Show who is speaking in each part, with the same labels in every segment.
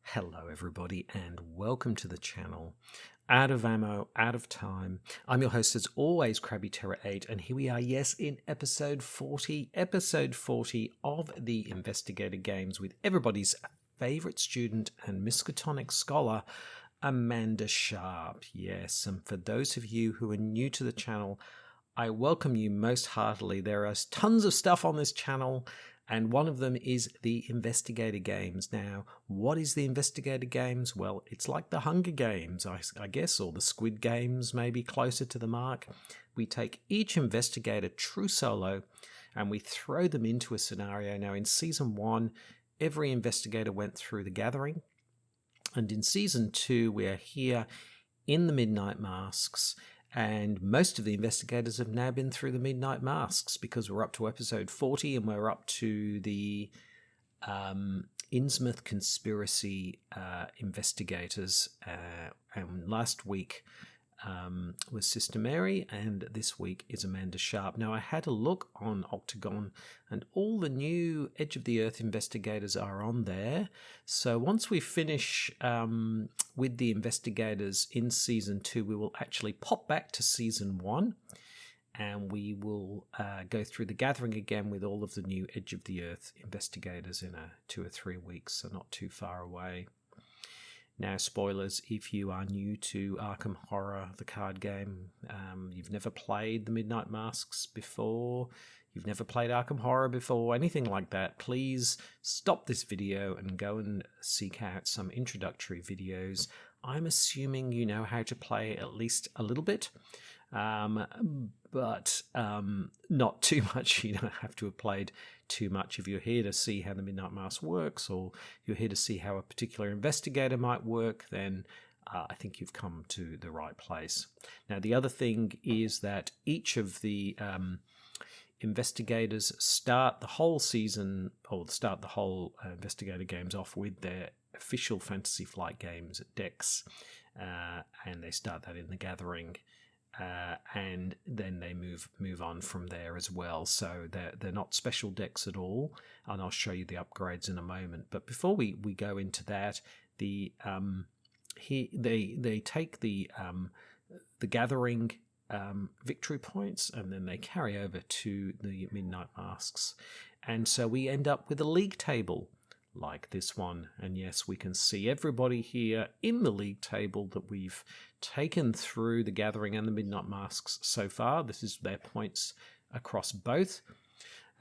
Speaker 1: Hello everybody and welcome to the channel. Out of ammo, out of time. I'm your host as always, Krabby Terror 8, and here we are, yes, in episode 40 of the Investigator Games with everybody's favourite student and Miskatonic scholar, Amanda Sharpe. Yes, and for those of you who are new to the channel, I welcome you most heartily. There are tons of stuff on this channel, and one of them is the Investigator Games. Now, what is the Investigator Games? Well, it's like the Hunger Games, I guess, or the Squid Games, maybe closer to the mark. We take each investigator true solo and we throw them into a scenario. Now, in Season 1, every investigator went through the gathering. And in Season 2, we're here in the Midnight Masks. And most of the investigators have now been through the Midnight Masks because we're up to episode 40 and we're up to the Innsmouth conspiracy investigators. And last week was Sister Mary, and this week is Amanda Sharpe. Now, I had a look on Octagon, and all the new Edge of the Earth investigators are on there. So once we finish with the investigators in Season 2, we will actually pop back to Season 1, and we will go through the gathering again with all of the new Edge of the Earth investigators in 2 or 3 weeks, so not too far away. Now, spoilers, if you are new to Arkham Horror, the card game, you've never played the Midnight Masks before, you've never played Arkham Horror before, anything like that, please stop this video and go and seek out some introductory videos. I'm assuming you know how to play at least a little bit, but not too much. You don't have to have played too much. If you're here to see how the Midnight Mask works, or you're here to see how a particular investigator might work, then I think you've come to the right place. Now, the other thing is that each of the investigators start the whole season, or start the whole Investigator Games off with their official Fantasy Flight Games decks, and they start that in the gathering. And then they move on from there as well. So they're not special decks at all, and I'll show you the upgrades in a moment. But before we go into that, they take the gathering victory points, and then they carry over to the Midnight Masks, and so we end up with a league table like this one. And yes, we can see everybody here in the league table that we've taken through the gathering and the Midnight Masks so far. This is their points across both.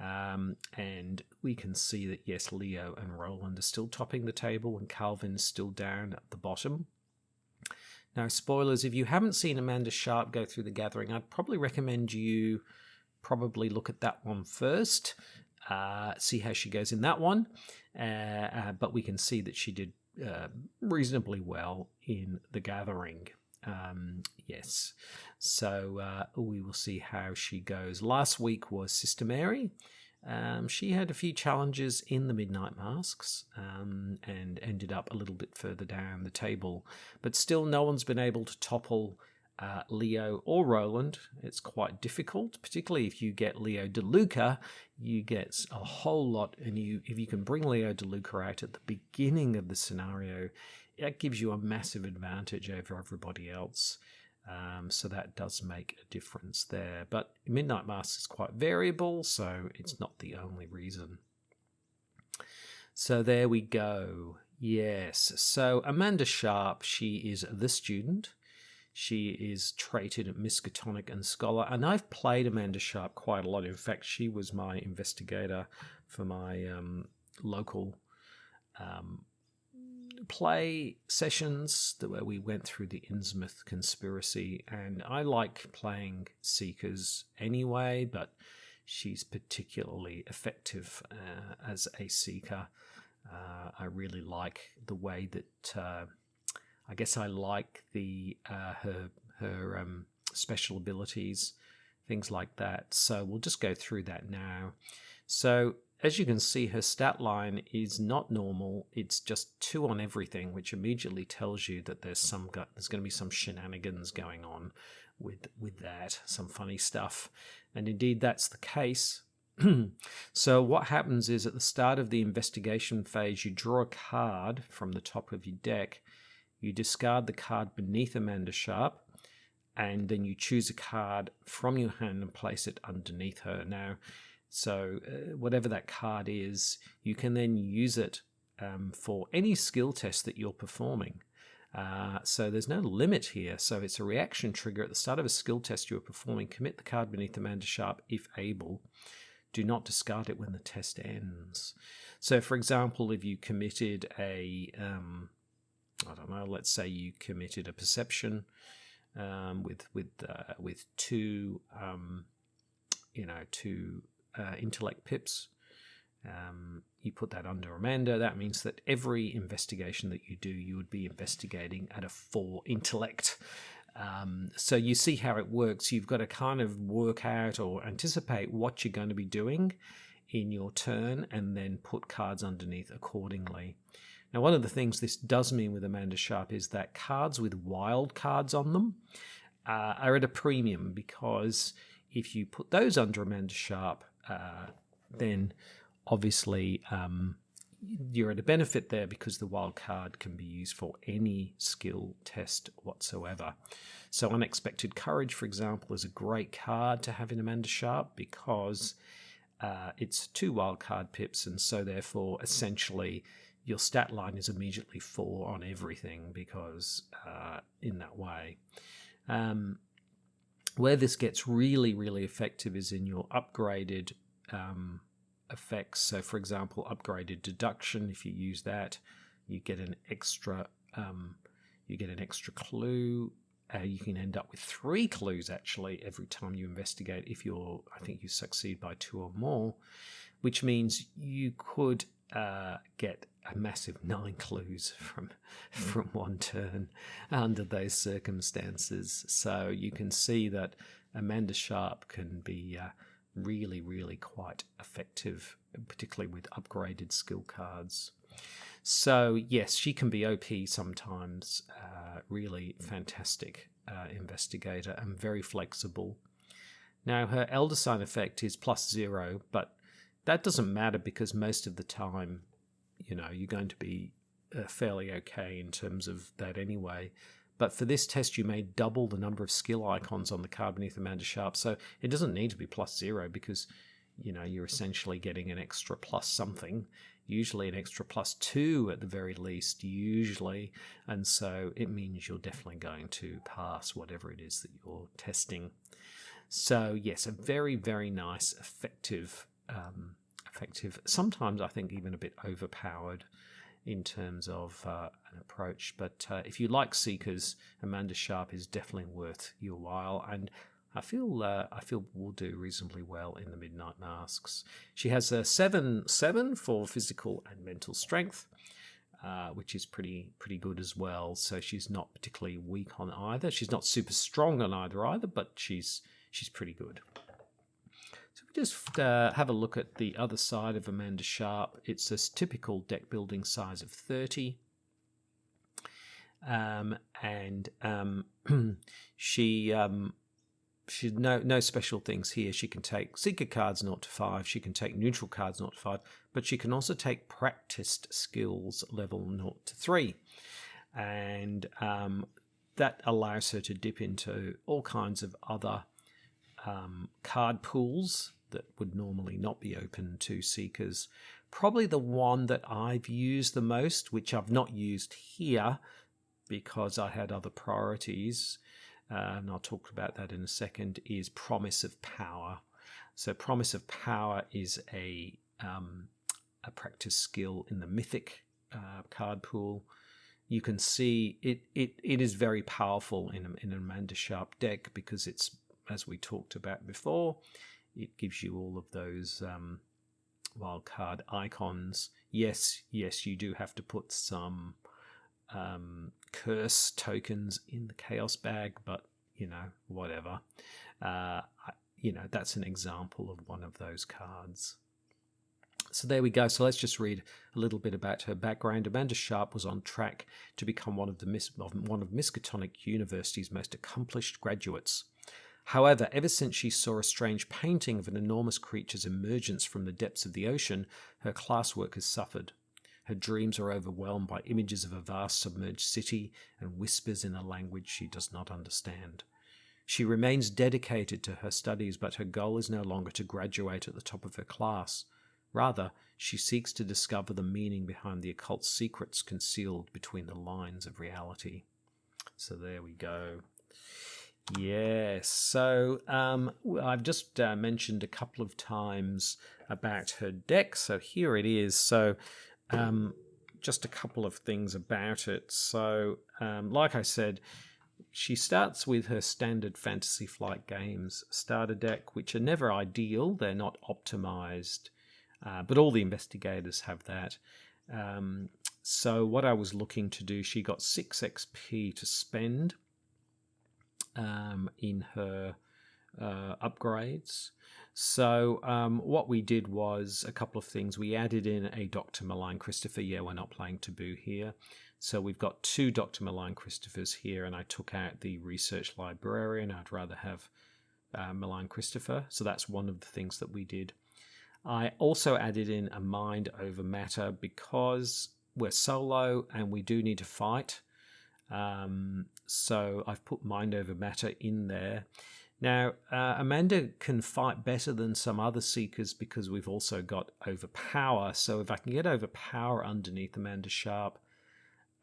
Speaker 1: And we can see that, yes, Leo and Roland are still topping the table and Calvin is still down at the bottom. Now, spoilers, if you haven't seen Amanda Sharpe go through the gathering, I'd probably recommend you probably look at that one first. See how she goes in that one, but we can see that she did reasonably well in the gathering. Yes, so we will see how she goes. Last week was Sister Mary. She had a few challenges in the Midnight Masks and ended up a little bit further down the table, but still no one's been able to topple Leo or Roland. It's quite difficult, particularly if you get Leo DeLuca. You get a whole lot, and if you can bring Leo DeLuca out at the beginning of the scenario, that gives you a massive advantage over everybody else. So that does make a difference there. But Midnight Mask is quite variable, so it's not the only reason. So there we go. Yes, so Amanda Sharpe, she is the student. She is traded at Miskatonic and Scholar, and I've played Amanda Sharpe quite a lot. In fact, she was my investigator for my local play sessions where we went through the Innsmouth conspiracy, and I like playing Seekers anyway, but she's particularly effective as a Seeker. I really like the way that I guess I like the her special abilities, things like that. So we'll just go through that now. So as you can see, her stat line is not normal. It's just 2 on everything, which immediately tells you that there's going to be some shenanigans going on with that, some funny stuff. And indeed, that's the case. So what happens is at the start of the investigation phase, you draw a card from the top of your deck. You discard the card beneath Amanda Sharpe, and then you choose a card from your hand and place it underneath her. Now, so whatever that card is, you can then use it for any skill test that you're performing. So there's no limit here. So it's a reaction trigger at the start of a skill test you're performing. Commit the card beneath Amanda Sharpe if able. Do not discard it when the test ends. So, for example, if you committed I don't know, let's say you committed a perception with 2 intellect pips. You put that under Amanda. That means that every investigation that you do, you would be investigating at a 4 intellect. So you see how it works. You've got to kind of work out or anticipate what you're going to be doing in your turn and then put cards underneath accordingly. Now, one of the things this does mean with Amanda Sharpe is that cards with wild cards on them are at a premium, because if you put those under Amanda Sharpe, then obviously you're at a benefit there, because the wild card can be used for any skill test whatsoever. So Unexpected Courage, for example, is a great card to have in Amanda Sharpe, because it's 2 wild card pips, and so therefore essentially your stat line is immediately 4 on everything, because in that way. Where this gets really, really effective is in your upgraded effects. So, for example, upgraded deduction. If you use that, you get an extra clue. You can end up with 3 clues actually every time you investigate. If I think you succeed by 2 or more, which means you could get a massive 9 clues from one turn under those circumstances. So you can see that Amanda Sharpe can be really, really quite effective, particularly with upgraded skill cards. So yes, she can be OP sometimes, really fantastic investigator and very flexible. Now her Elder Sign effect is +0, but that doesn't matter, because most of the time, you're going to be fairly okay in terms of that anyway. But for this test, you may double the number of skill icons on the card beneath Amanda Sharpe. So it doesn't need to be +0, because, you're essentially getting an extra plus something, usually an extra +2 at the very least, usually. And so it means you're definitely going to pass whatever it is that you're testing. So yes, a very, very nice, effective, sometimes I think even a bit overpowered in terms of an approach. But if you like Seekers, Amanda Sharpe is definitely worth your while, and I feel will do reasonably well in the Midnight Masks. She has a 7/7 for physical and mental strength, which is pretty good as well. So she's not particularly weak on either. She's not super strong on either, but she's pretty good. So we just have a look at the other side of Amanda Sharpe. It's a typical deck building size of 30. She's no special things here. She can take Seeker cards 0 to 5. She can take neutral cards 0 to 5. But she can also take practiced skills level 0 to 3. And that allows her to dip into all kinds of other card pools that would normally not be open to Seekers. Probably the one that I've used the most, which I've not used here because I had other priorities, and I'll talk about that in a second, is Promise of Power. So Promise of Power is a practice skill in the Mythic card pool. You can see it is very powerful in an Amanda Sharpe deck, because it's, as we talked about before, it gives you all of those wildcard icons. Yes, you do have to put some curse tokens in the chaos bag, but whatever. That's an example of one of those cards. So there we go. So let's just read a little bit about her background. Amanda Sharpe was on track to become one of Miskatonic University's most accomplished graduates. However, ever since she saw a strange painting of an enormous creature's emergence from the depths of the ocean, her classwork has suffered. Her dreams are overwhelmed by images of a vast submerged city and whispers in a language she does not understand. She remains dedicated to her studies, but her goal is no longer to graduate at the top of her class. Rather, she seeks to discover the meaning behind the occult secrets concealed between the lines of reality. So there we go. Yes, so I've just mentioned a couple of times about her deck, so here it is. So just a couple of things about it. So like I said, she starts with her standard Fantasy Flight Games starter deck, which are never ideal. They're not optimized, but all the investigators have that. So what I was looking to do, she got 6 XP to spend in her upgrades. So what we did was a couple of things. We added in a Dr. Malign Christopher. Yeah, we're not playing Taboo here. So we've got 2 Dr. Malign Christophers here, and I took out the Research Librarian. I'd rather have Malign Christopher. So that's one of the things that we did. I also added in a Mind Over Matter because we're solo and we do need to fight. So I've put Mind Over Matter in there. Now, Amanda can fight better than some other Seekers because we've also got Overpower. So if I can get Overpower underneath Amanda Sharpe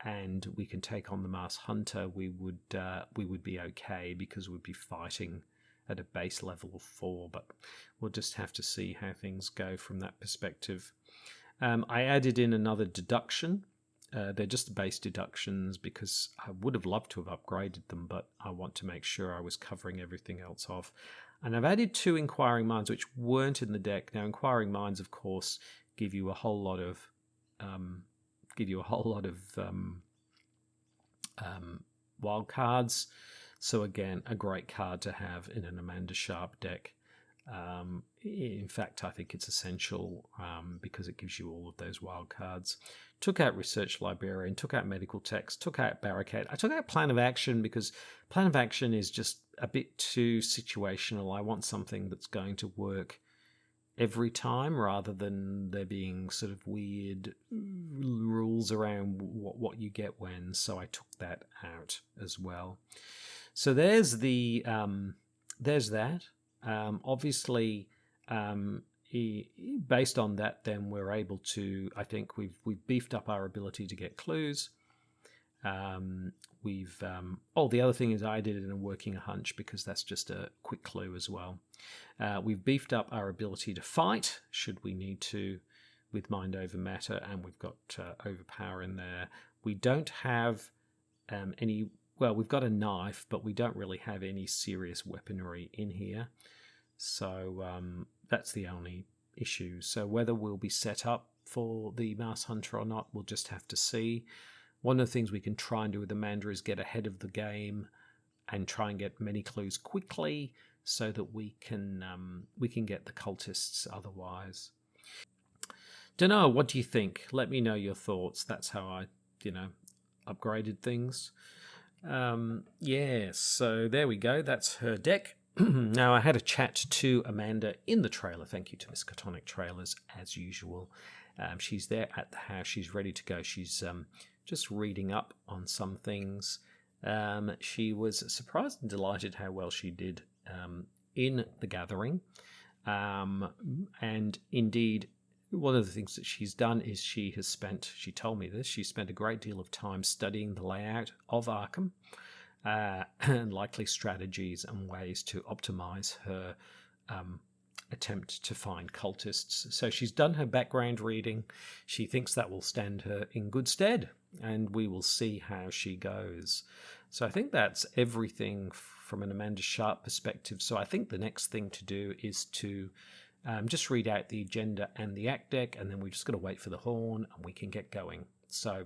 Speaker 1: and we can take on the Mars Hunter, we would be okay because we'd be fighting at a base level of 4, but we'll just have to see how things go from that perspective. I added in another deduction. They're just base deductions because I would have loved to have upgraded them, but I want to make sure I was covering everything else off. And I've added 2 Inquiring Minds, which weren't in the deck. Now, Inquiring Minds, of course, give you a whole lot of wild cards. So again, a great card to have in an Amanda Sharpe deck. In fact, I think it's essential because it gives you all of those wild cards. Took out Research Librarian, took out Medical Text, took out Barricade. I took out Plan of Action because Plan of Action is just a bit too situational. I want something that's going to work every time rather than there being sort of weird rules around what you get when. So I took that out as well. So there's that. Obviously, based on that, then we're able to. I think we've beefed up our ability to get clues. The other thing is I did it in a working a hunch because that's just a quick clue as well. We've beefed up our ability to fight should we need to with Mind Over Matter, and we've got Overpower in there. We don't have any. Well, we've got a knife, but we don't really have any serious weaponry in here. So that's the only issue. So whether we'll be set up for the Mars Hunter or not, we'll just have to see. One of the things we can try and do with Amanda is get ahead of the game and try and get many clues quickly so that we can get the cultists otherwise. Don't know, what do you think? Let me know your thoughts. That's how I, upgraded things. So there we go. That's her deck. Now, I had a chat to Amanda in the trailer. Thank you to Miskatonic Trailers, as usual. She's there at the house. She's ready to go. She's just reading up on some things. She was surprised and delighted how well she did in The Gathering. And indeed, one of the things that she's done is she told me this, she spent a great deal of time studying the layout of Arkham and likely strategies and ways to optimize her attempt to find cultists. So she's done her background reading. She thinks that will stand her in good stead, and we will see how she goes. So I think that's everything from an Amanda Sharpe perspective. So I think the next thing to do is to just read out the agenda and the act deck, and then we've just got to wait for the horn and we can get going. So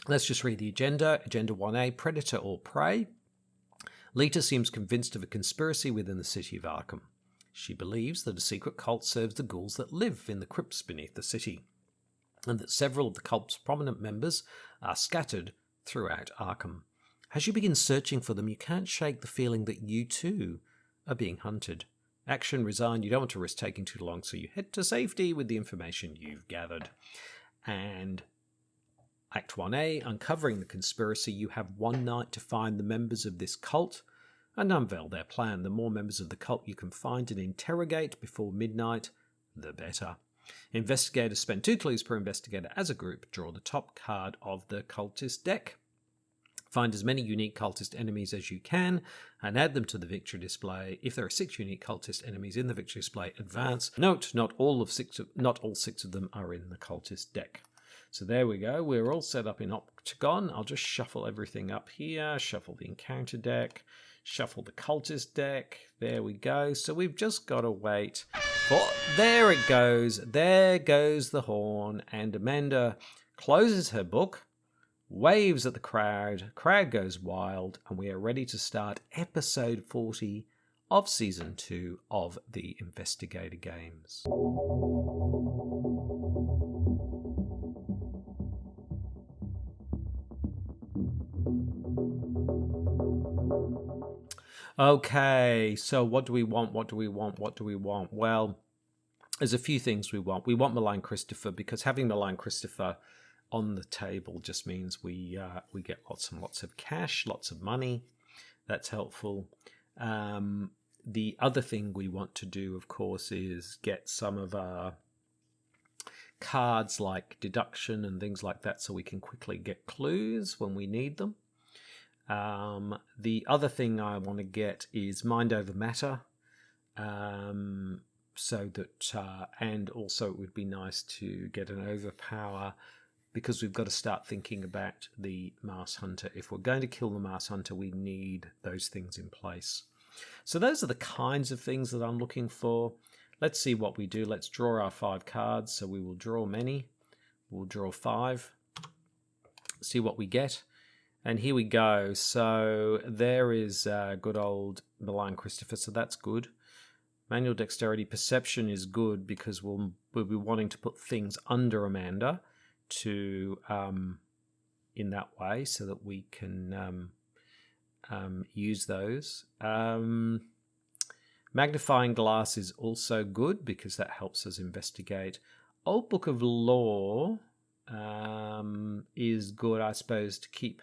Speaker 1: Let's just read the agenda. Agenda 1A, Predator or Prey. Lita seems convinced of a conspiracy within the city of Arkham. She believes that a secret cult serves the ghouls that live in the crypts beneath the city, and that several of the cult's prominent members are scattered throughout Arkham. As you begin searching for them, you can't shake the feeling that you too are being hunted. Action resigned, you don't want to risk taking too long, so you head to safety with the information you've gathered. And Act 1A, uncovering the conspiracy. You have one night to find the members of this cult and unveil their plan. The more members of the cult you can find and interrogate before midnight, the better. Investigators spend 2 clues per investigator as a group. Draw the top card of the cultist deck. Find as many unique cultist enemies as you can and add them to the victory display. If there are 6 unique cultist enemies in the victory display, advance. Note, not all 6 of them are in the cultist deck. So there we go. We're all set up in Octagon. I'll just shuffle everything up here. Shuffle the encounter deck. Shuffle the cultist deck. There we go. So we've just got to wait for... There it goes. There goes the horn. And Amanda closes her book, waves at the crowd. Crowd goes wild. And we are ready to start episode 40 of season 2 of the Investigator Games. Okay, so what do we want? Well, there's a few things we want. We want Malign Christopher, because having Malign Christopher on the table just means we get lots and lots of cash, lots of money. That's helpful. The other thing we want to do, of course, is get some of our cards like deduction and things like that so we can quickly get clues when we need them. The other thing I want to get is Mind Over Matter, so that, and also it would be nice to get an Overpower, because we've got to start thinking about the Mass Hunter. If we're going to kill the Mass Hunter, we need those things in place. So those are the kinds of things that I'm looking for. Let's see what we do. Let's draw our 5 cards. So we will draw many. We'll draw 5. See what we get. And here we go. So there is good old Malign Christopher. So that's good. Manual Dexterity Perception is good because we'll be wanting to put things under Amanda to in that way so that we can use those. Magnifying Glass is also good because that helps us investigate. Old Book of Law is good, I suppose, to keep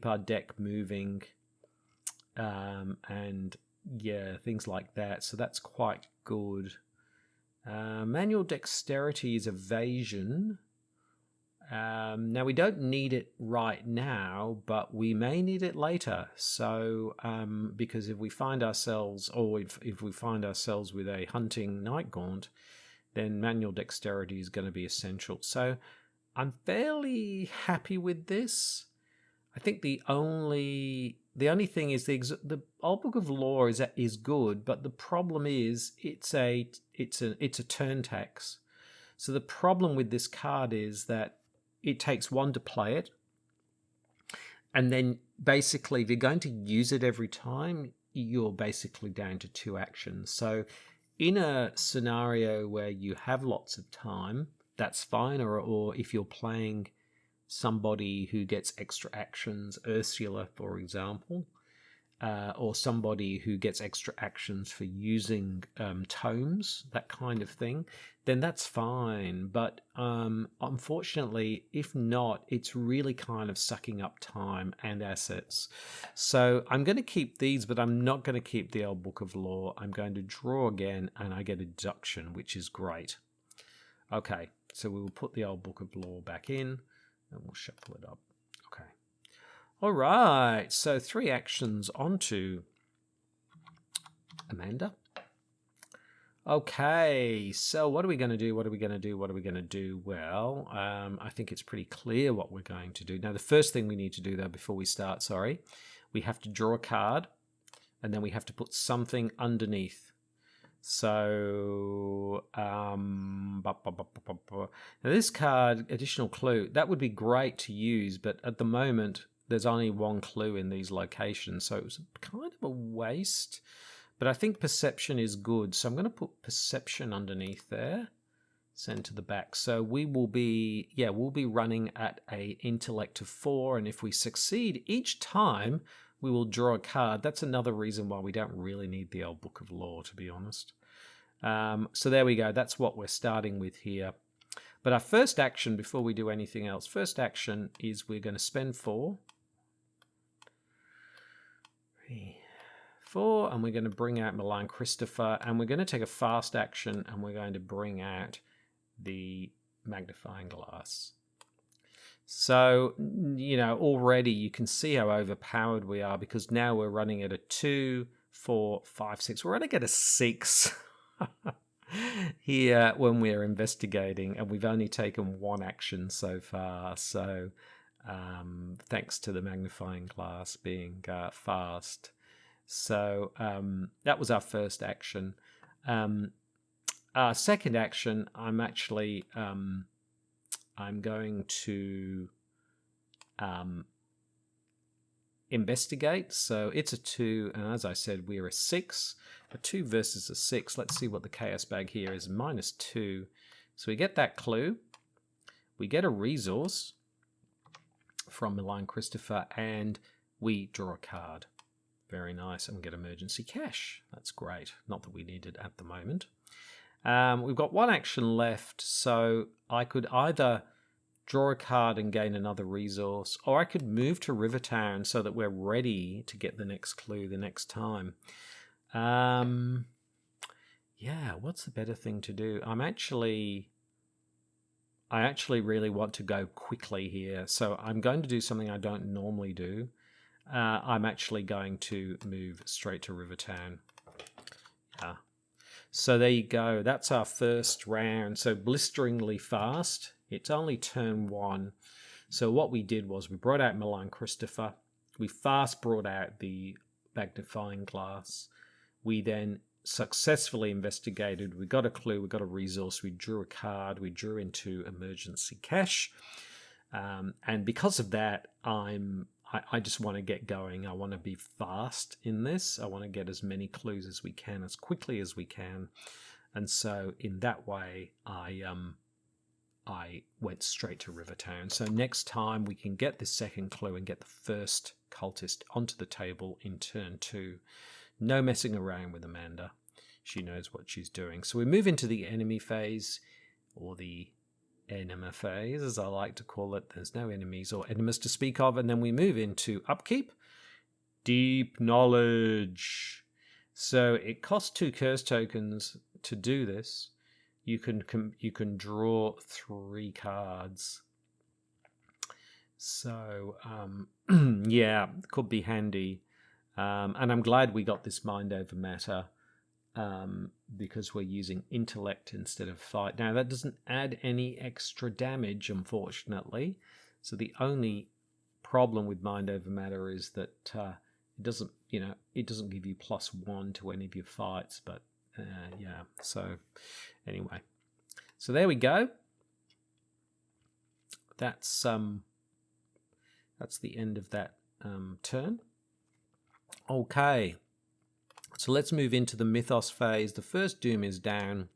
Speaker 1: our deck moving, and yeah, things like that. So that's quite good. Manual Dexterity is Evasion. Now we don't need it right now, but we may need it later. So because if we find ourselves, or if we find ourselves with a hunting night gaunt, then Manual Dexterity is going to be essential. So I'm fairly happy with this. I think the only thing is the Old Book of Law is good, but the problem is it's a turn tax. So the problem with this card is that it takes 1 to play it, and then basically if you're going to use it every time, you're basically down to 2 actions. So in a scenario where you have lots of time, that's fine, or if you're playing somebody who gets extra actions, Ursula, for example, or somebody who gets extra actions for using tomes, that kind of thing, then that's fine. But unfortunately, if not, it's really kind of sucking up time and assets. So I'm going to keep these, but I'm not going to keep the Old Book of Law. I'm going to draw again, and I get a deduction, which is great. Okay, so we will put the Old Book of Law back in, and we'll shuffle it up. Okay. All right, so 3 actions onto Amanda. Okay, so what are we going to do? Well, I think it's pretty clear what we're going to do. Now, the first thing we need to do, though, before we start, we have to draw a card, and then we have to put something underneath. So, now this card, additional clue, that would be great to use, but at the moment, there's only one clue in these locations, so it was kind of a waste. But I think perception is good, so I'm going to put perception underneath there, send to the back. So we will be, we'll be running at a intellect of 4, and if we succeed each time, we will draw a card. That's another reason why we don't really need the old Book of Law, to be honest. So there we go. That's what we're starting with here. But our first action, before we do anything else, first action is we're going to spend 4. 3, 4, and we're going to bring out Malign Christopher, and we're going to take a fast action, and we're going to bring out the magnifying glass. So, already you can see how overpowered we are, because now we're running at a 2, 4, 5, 6. We're running at a 6 here when we're investigating, and we've only taken 1 action so far. So, thanks to the magnifying glass being fast. So, that was our first action. Our second action, I'm actually... I'm going to investigate. So it's a 2, and as I said, we're a 6. A 2 versus a 6. Let's see what the chaos bag here is. -2. So we get that clue. We get a resource from Malign Christopher, and we draw a card. Very nice. And we get emergency cash. That's great. Not that we need it at the moment. We've got 1 action left, so I could either draw a card and gain another resource, or I could move to Rivertown so that we're ready to get the next clue the next time. What's the better thing to do? I actually really want to go quickly here, so I'm going to do something I don't normally do. I'm actually going to move straight to Rivertown. So there you go. That's our first round. So blisteringly fast. It's only turn 1. So what we did was we brought out Malign Christopher. We fast brought out the magnifying glass. We then successfully investigated. We got a clue. We got a resource. We drew a card. We drew into emergency cash. And because of that, I just want to get going. I want to be fast in this. I want to get as many clues as we can, as quickly as we can. And so in that way, I went straight to Rivertown. So next time we can get this second clue and get the first cultist onto the table in turn 2. No messing around with Amanda. She knows what she's doing. So we move into the enemy phase, or the enema phase, as I like to call it. There's no enemies or enemas to speak of. And then we move into upkeep, deep knowledge. So it costs 2 curse tokens to do this. You can draw 3 cards. So could be handy. And I'm glad we got this mind over matter. Because we're using intellect instead of fight. Now, that doesn't add any extra damage, unfortunately. So the only problem with mind over matter is that it doesn't give you +1 to any of your fights. But so anyway, so there we go. That's the end of that turn. Okay. So let's move into the Mythos phase. The first Doom is down.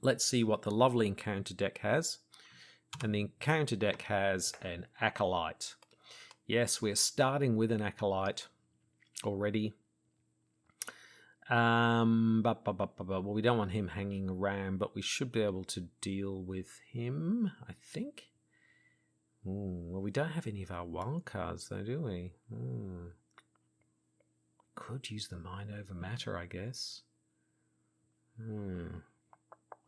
Speaker 1: Let's see what the lovely encounter deck has. And the encounter deck has an Acolyte. Yes, we're starting with an Acolyte already. Well, we don't want him hanging around, but we should be able to deal with him, I think. Well, we don't have any of our wild cards, though, do we? Could use the mind over matter, I guess. I mean,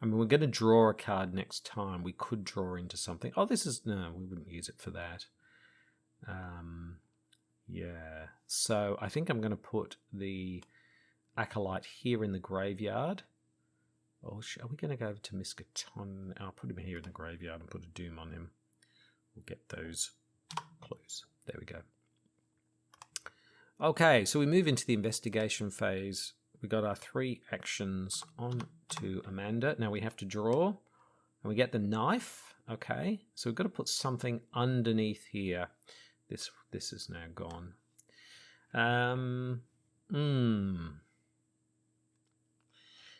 Speaker 1: we're going to draw a card next time. We could draw into something. Oh, no, we wouldn't use it for that. So I think I'm going to put the Acolyte here in the graveyard. Or are we going to go over to Miskatonic? I'll put him here in the graveyard and put a Doom on him. We'll get those clues. There we go. Okay, so we move into the investigation phase we got our 3 actions on to Amanda. Now we have to draw, and we get the knife. Okay, so we've got to put something underneath here. This is now gone.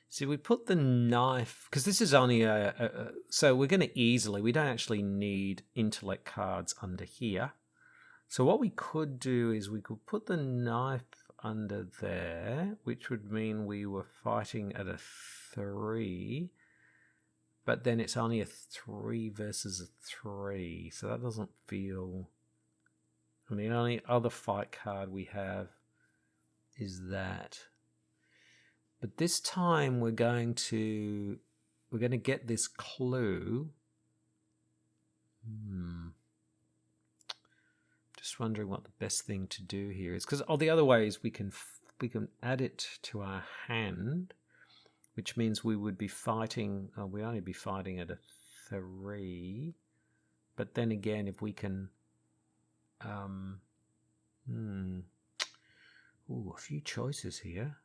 Speaker 1: See, we put the knife, because this is only so we're going to easily, we don't actually need intellect cards under here. So what we could do is we could put the knife under there, which would mean we were fighting at a 3, but then it's only a 3 versus a 3, so that doesn't feel... And the only other fight card we have is that. But this time we're going to get this clue. Just wondering what the best thing to do here is, because the other way is we can add it to our hand, which means we would be fighting. We'd only be fighting at a 3, but then again, if we can, a few choices here.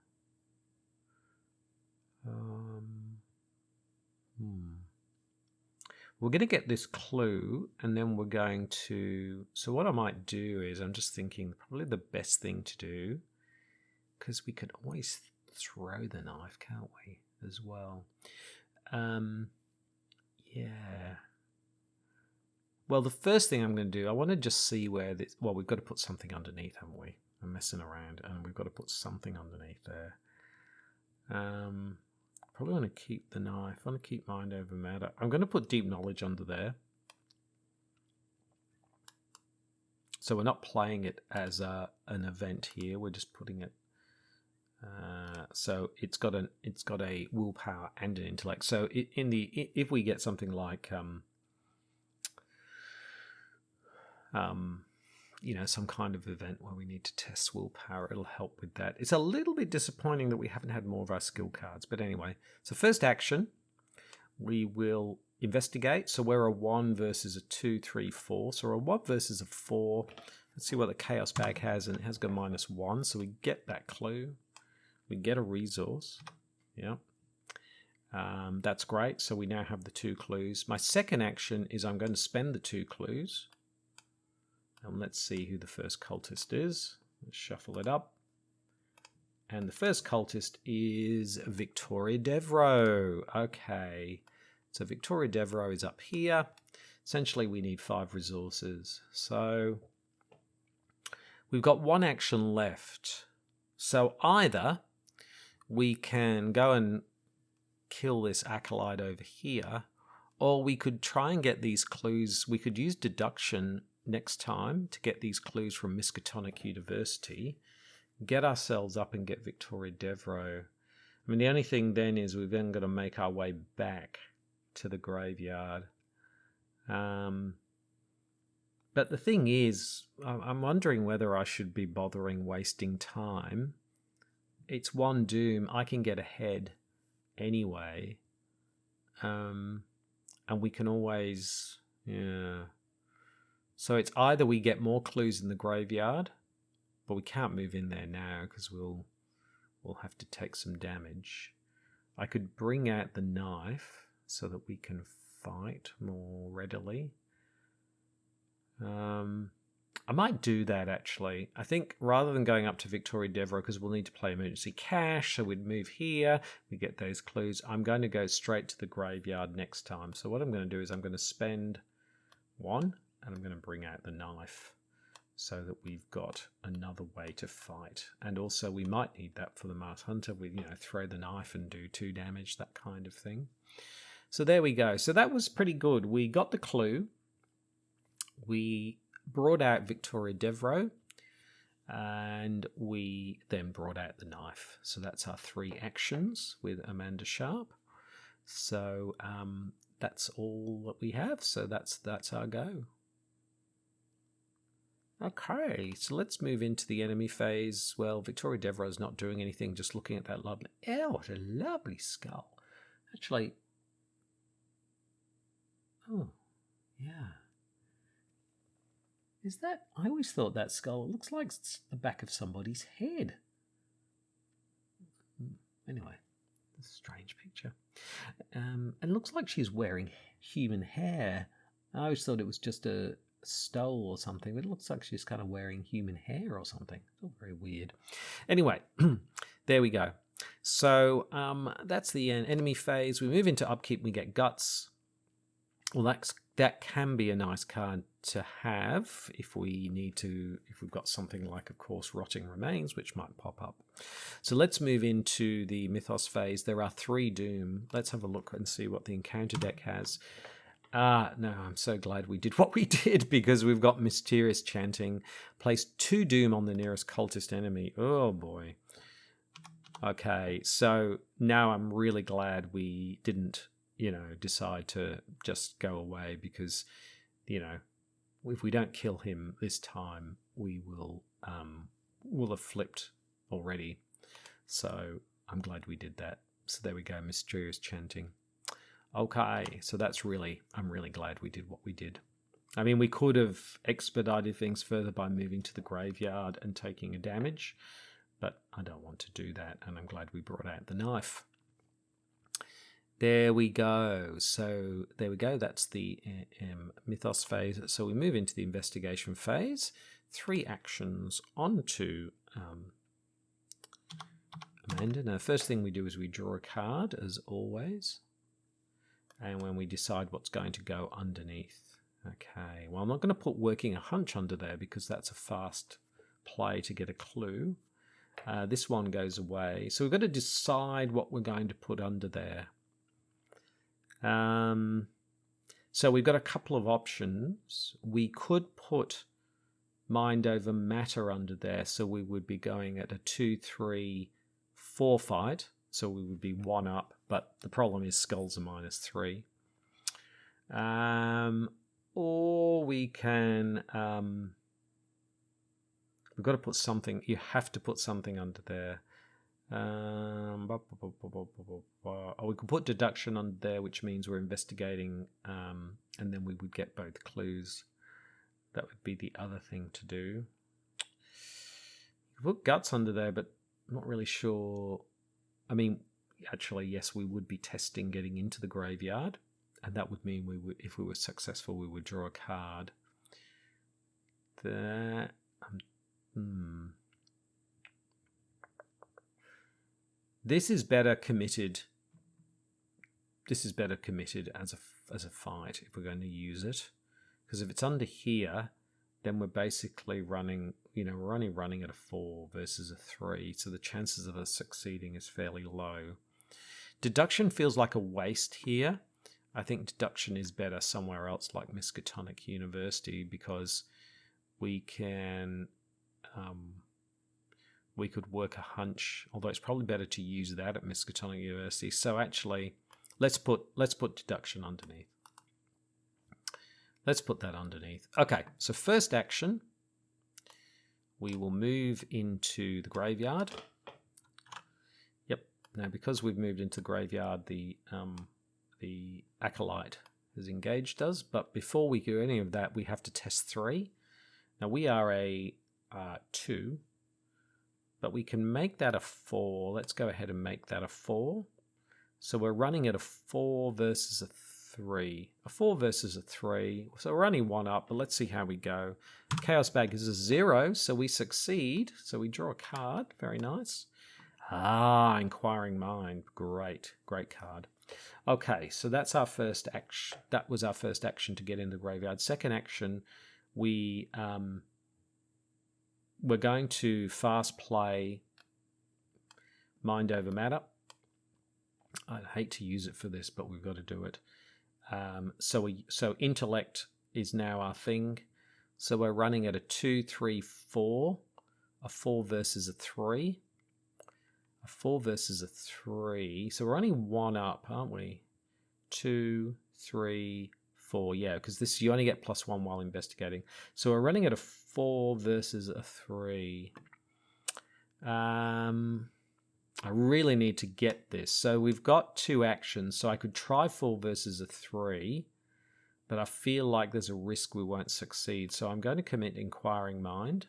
Speaker 1: We're going to get this clue, and then we're going to... So what I might do is, I'm just thinking probably the best thing to do, because we could always throw the knife, can't we, as well? Yeah. Well, the first thing I'm going to do, I want to just see where this... Well, we've got to put something underneath, haven't we? I'm messing around, and we've got to put something underneath there. Probably want to keep the knife. I want to keep mind over matter. I'm going to put deep knowledge under there. So we're not playing it as an event here. We're just putting it. So it's got a willpower and an intellect. So if we get something like some kind of event where we need to test willpower, it'll help with that. It's a little bit disappointing that we haven't had more of our skill cards, but anyway. So first action, we will investigate. So we're a 1 versus a 2, 3, 4. So we're a 1 versus a 4. Let's see what the chaos bag has, and it has got -1. So we get that clue. We get a resource. Yeah. That's great. So we now have the 2 clues. My second action is I'm going to spend the 2 clues. And let's see who the first cultist is. Let's shuffle it up. And the first cultist is Victoria Devereaux. Okay. So Victoria Devereaux is up here. Essentially, we need 5 resources. So we've got 1 action left. So either we can go and kill this acolyte over here, or we could try and get these clues. We could use deduction next time to get these clues from Miskatonic University, get ourselves up and get Victoria Devereaux. I mean, the only thing then is we've then got to make our way back to the graveyard. But the thing is, I'm wondering whether I should be bothering wasting time. It's 1 doom. I can get ahead anyway. And we can always... Yeah... So it's either we get more clues in the graveyard, but we can't move in there now because we'll have to take some damage. I could bring out the knife so that we can fight more readily. I might do that actually. I think rather than going up to Victoria Devereaux, because we'll need to play emergency cash, so we'd move here, we get those clues. I'm going to go straight to the graveyard next time. So what I'm going to do is I'm going to spend 1. And I'm going to bring out the knife so that we've got another way to fight. And also we might need that for the Mars Hunter. We, throw the knife and do 2 damage, that kind of thing. So there we go. So that was pretty good. We got the clue. We brought out Victoria Devereaux. And we then brought out the knife. So that's our 3 actions with Amanda Sharpe. So that's all that we have. So that's our go. Okay, so let's move into the enemy phase. Well, Victoria Devereaux is not doing anything, just looking at that lovely... Oh, what a lovely skull. Actually... Oh, yeah. Is that... I always thought that skull looks like the back of somebody's head. Anyway, a strange picture. And it looks like she's wearing human hair. I always thought it was just a stole or something, but it looks like she's kind of wearing human hair or something. It's all very weird. Anyway, there we go. So that's the enemy phase. We move into upkeep. We get guts. Well, that can be a nice card to have if we need to, if we've got something like, of course, Rotting Remains, which might pop up. So let's move into the Mythos phase. There are 3 Doom. Let's have a look and see what the encounter deck has. No, I'm so glad we did what we did, because we've got Mysterious Chanting. Place 2 Doom on the nearest cultist enemy. Oh, boy. Okay, so now I'm really glad we didn't, decide to just go away, because, if we don't kill him this time, we will we'll have flipped already. So I'm glad we did that. So there we go, Mysterious Chanting. Okay, so I'm really glad we did what we did. I mean, we could have expedited things further by moving to the graveyard and taking a damage, but I don't want to do that, and I'm glad we brought out the knife. There we go. So there we go. That's the Mythos phase. So we move into the investigation phase. 3 actions onto Amanda. Now, the first thing we do is we draw a card, as always. And when we decide what's going to go underneath. Okay, well, I'm not going to put Working a Hunch under there, because that's a fast play to get a clue. This one goes away. So we've got to decide what we're going to put under there. So we've got a couple of options. We could put Mind Over Matter under there, so we would be going at a 2-3-4 fight. So we would be 1 up, but the problem is skulls are -3. Or we can... we've got to put something... You have to put something under there. Or we could put Deduction under there, which means we're investigating, and then we would get both clues. That would be the other thing to do. You could put Guts under there, but I'm not really sure... I mean, actually, yes, we would be testing getting into the graveyard, and that would mean we would, if we were successful, we would draw a card. This is better committed. This is better committed as a fight if we're going to use it, because if it's under here, then we're basically running, we're only running at a 4 versus a 3, so the chances of us succeeding is fairly low. Deduction feels like a waste here. I think Deduction is better somewhere else, like Miskatonic University, because we can, we could work a hunch, although it's probably better to use that at Miskatonic University. So actually, let's put Deduction underneath. Let's put that underneath. Okay, so first action, we will move into the graveyard. Yep. Now, because we've moved into the graveyard, the Acolyte has engaged us. But before we do any of that, we have to test 3. Now, we are a 2, but we can make that a 4. Let's go ahead and make that a 4. So we're running at a 4 versus a 3. A 4 versus a 3. So we're only 1 up, but let's see how we go. Chaos Bag is a 0, so we succeed. So we draw a card. Very nice. Inquiring Mind. Great. Great card. Okay, so that's our first action. That was our first action to get in the graveyard. Second action, we're going to fast play Mind Over Matter. I'd hate to use it for this, but we've got to do it. So Intellect is now our thing. So we're running at a 2-3-4, a 4 versus a 3, a 4 versus a 3. So we're only 1 up, aren't we? 2, 3, 4. Yeah, because you only get +1 while investigating. So we're running at a 4 versus a 3. I really need to get this. So we've got 2 actions. So I could try 4 versus a 3, but I feel like there's a risk we won't succeed. So I'm going to commit Inquiring Mind.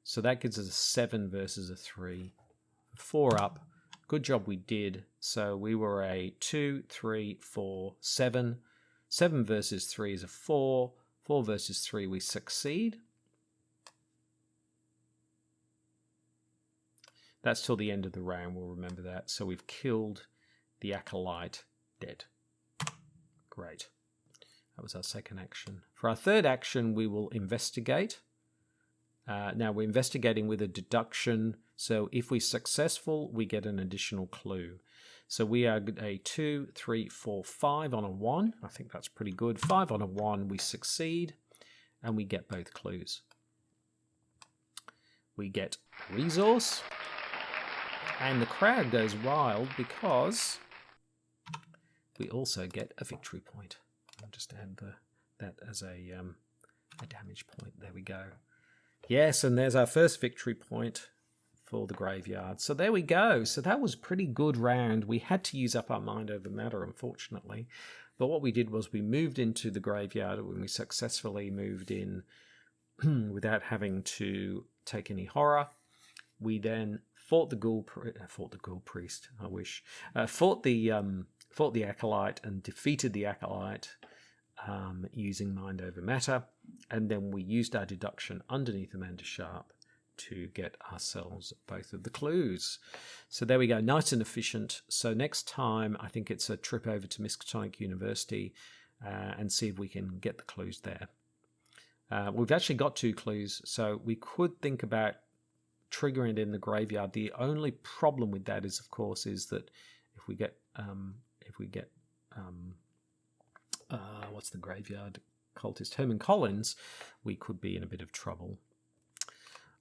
Speaker 1: So that gives us a 7 versus a 3. 4 up. good job we did. So we were a 2, 3, 4, 7. 7 versus 3 is a 4. 4 versus 3, we succeed. That's till the end of the round, we'll remember that. So we've killed the Acolyte, dead. Great. That was our second action. For our third action, we will investigate. Now we're investigating with a deduction. So if we're successful, we get an additional clue. So we are a 2, 3, 4, 5 on a 1. I think that's pretty good. 5 on a 1, we succeed, and we get both clues. We get resource, and the crowd goes wild because we also get a victory point. I'll just add that as a damage point. There we go. Yes, and there's our first victory point for the graveyard. So there we go. So that was a pretty good round. We had to use up our mind over matter, unfortunately. But what we did was we moved into the graveyard when we successfully moved in without having to take any horror. We then fought the ghoul priest. I wish fought the acolyte and defeated the acolyte using mind over matter, and then we used our deduction underneath Amanda Sharpe to get ourselves both of the clues. So there we go, nice and efficient. So next time, I think it's a trip over to Miskatonic University and see if we can get the clues there. We've actually got 2 clues, so we could think about triggering it in the graveyard. The only problem with that is, of course, is that if we get what's the graveyard cultist, Herman Collins, we could be in a bit of trouble.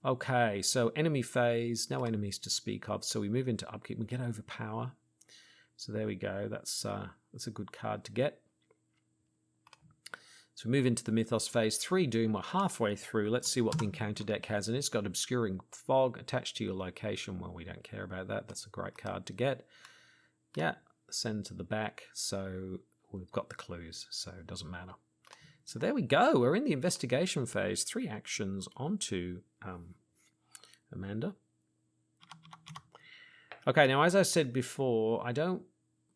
Speaker 1: Okay, so enemy phase, no enemies to speak of. So we move into upkeep. We get overpower. So there we go. That's a good card to get. So we move into the Mythos phase 3 Doom. We're halfway through. Let's see what the encounter deck has. And it's got Obscuring Fog attached to your location. Well, we don't care about that. That's a great card to get. Yeah, send to the back. So we've got the clues, so it doesn't matter. So there we go. We're in the investigation phase. 3 actions onto Amanda. Okay, now as I said before, I don't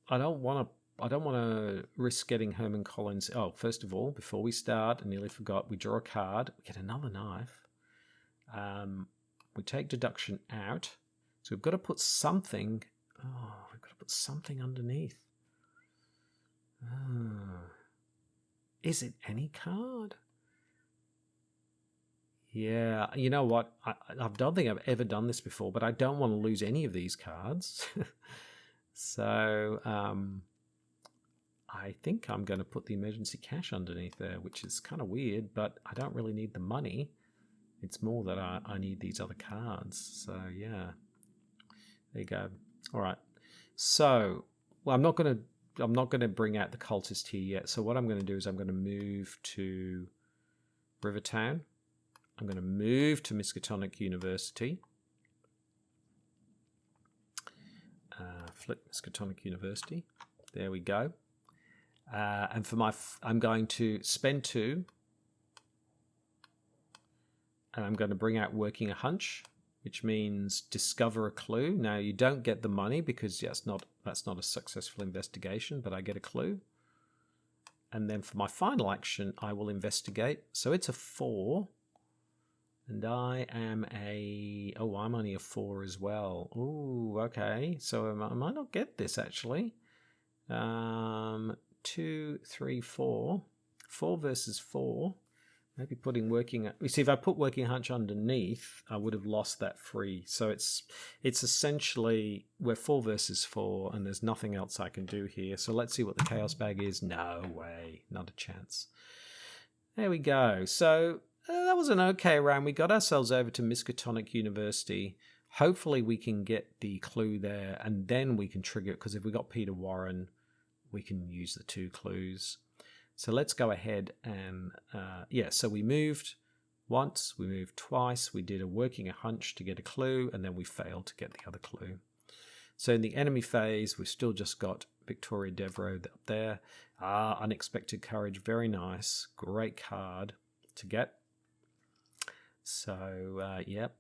Speaker 1: want to risk getting Herman Collins. Oh, first of all, before we start, I nearly forgot. We draw a card. We get another knife. We take deduction out. So we've got to put something. Oh, we've got to put something underneath. Is it any card? Yeah, you know what? I don't think I've ever done this before, but I don't want to lose any of these cards. So I think I'm going to put the emergency cash underneath there, which is kind of weird, but I don't really need the money. It's more that I need these other cards. So yeah, there you go. All right. So, well, I'm not going to bring out the cultist here yet. So what I'm going to do is I'm going to move to Rivertown. I'm going to move to Miskatonic University. Flip Miskatonic University. There we go. And for I'm going to spend 2. And I'm going to bring out Working a Hunch, which means discover a clue. Now you don't get the money because that's not a successful investigation, but I get a clue. And then for my final action, I will investigate. So it's a 4. And I am I'm only a 4 as well. Ooh, okay. So I might not get this actually. 2, 3, 4. 4 versus 4. Maybe putting working. You see, if I put Working Hunch underneath, I would have lost that free. So it's essentially we're 4 versus 4, and there's nothing else I can do here. So let's see what the Chaos Bag is. No way, not a chance. There we go. So that was an okay round. We got ourselves over to Miskatonic University. Hopefully we can get the clue there, and then we can trigger it, because if we got Peter Warren, we can use the 2 clues. So let's go ahead and, so we moved once, we moved twice, we did a Working a Hunch to get a clue, and then we failed to get the other clue. So in the enemy phase, we've still just got Victoria Devereaux up there. Unexpected Courage, very nice, great card to get. So, yep,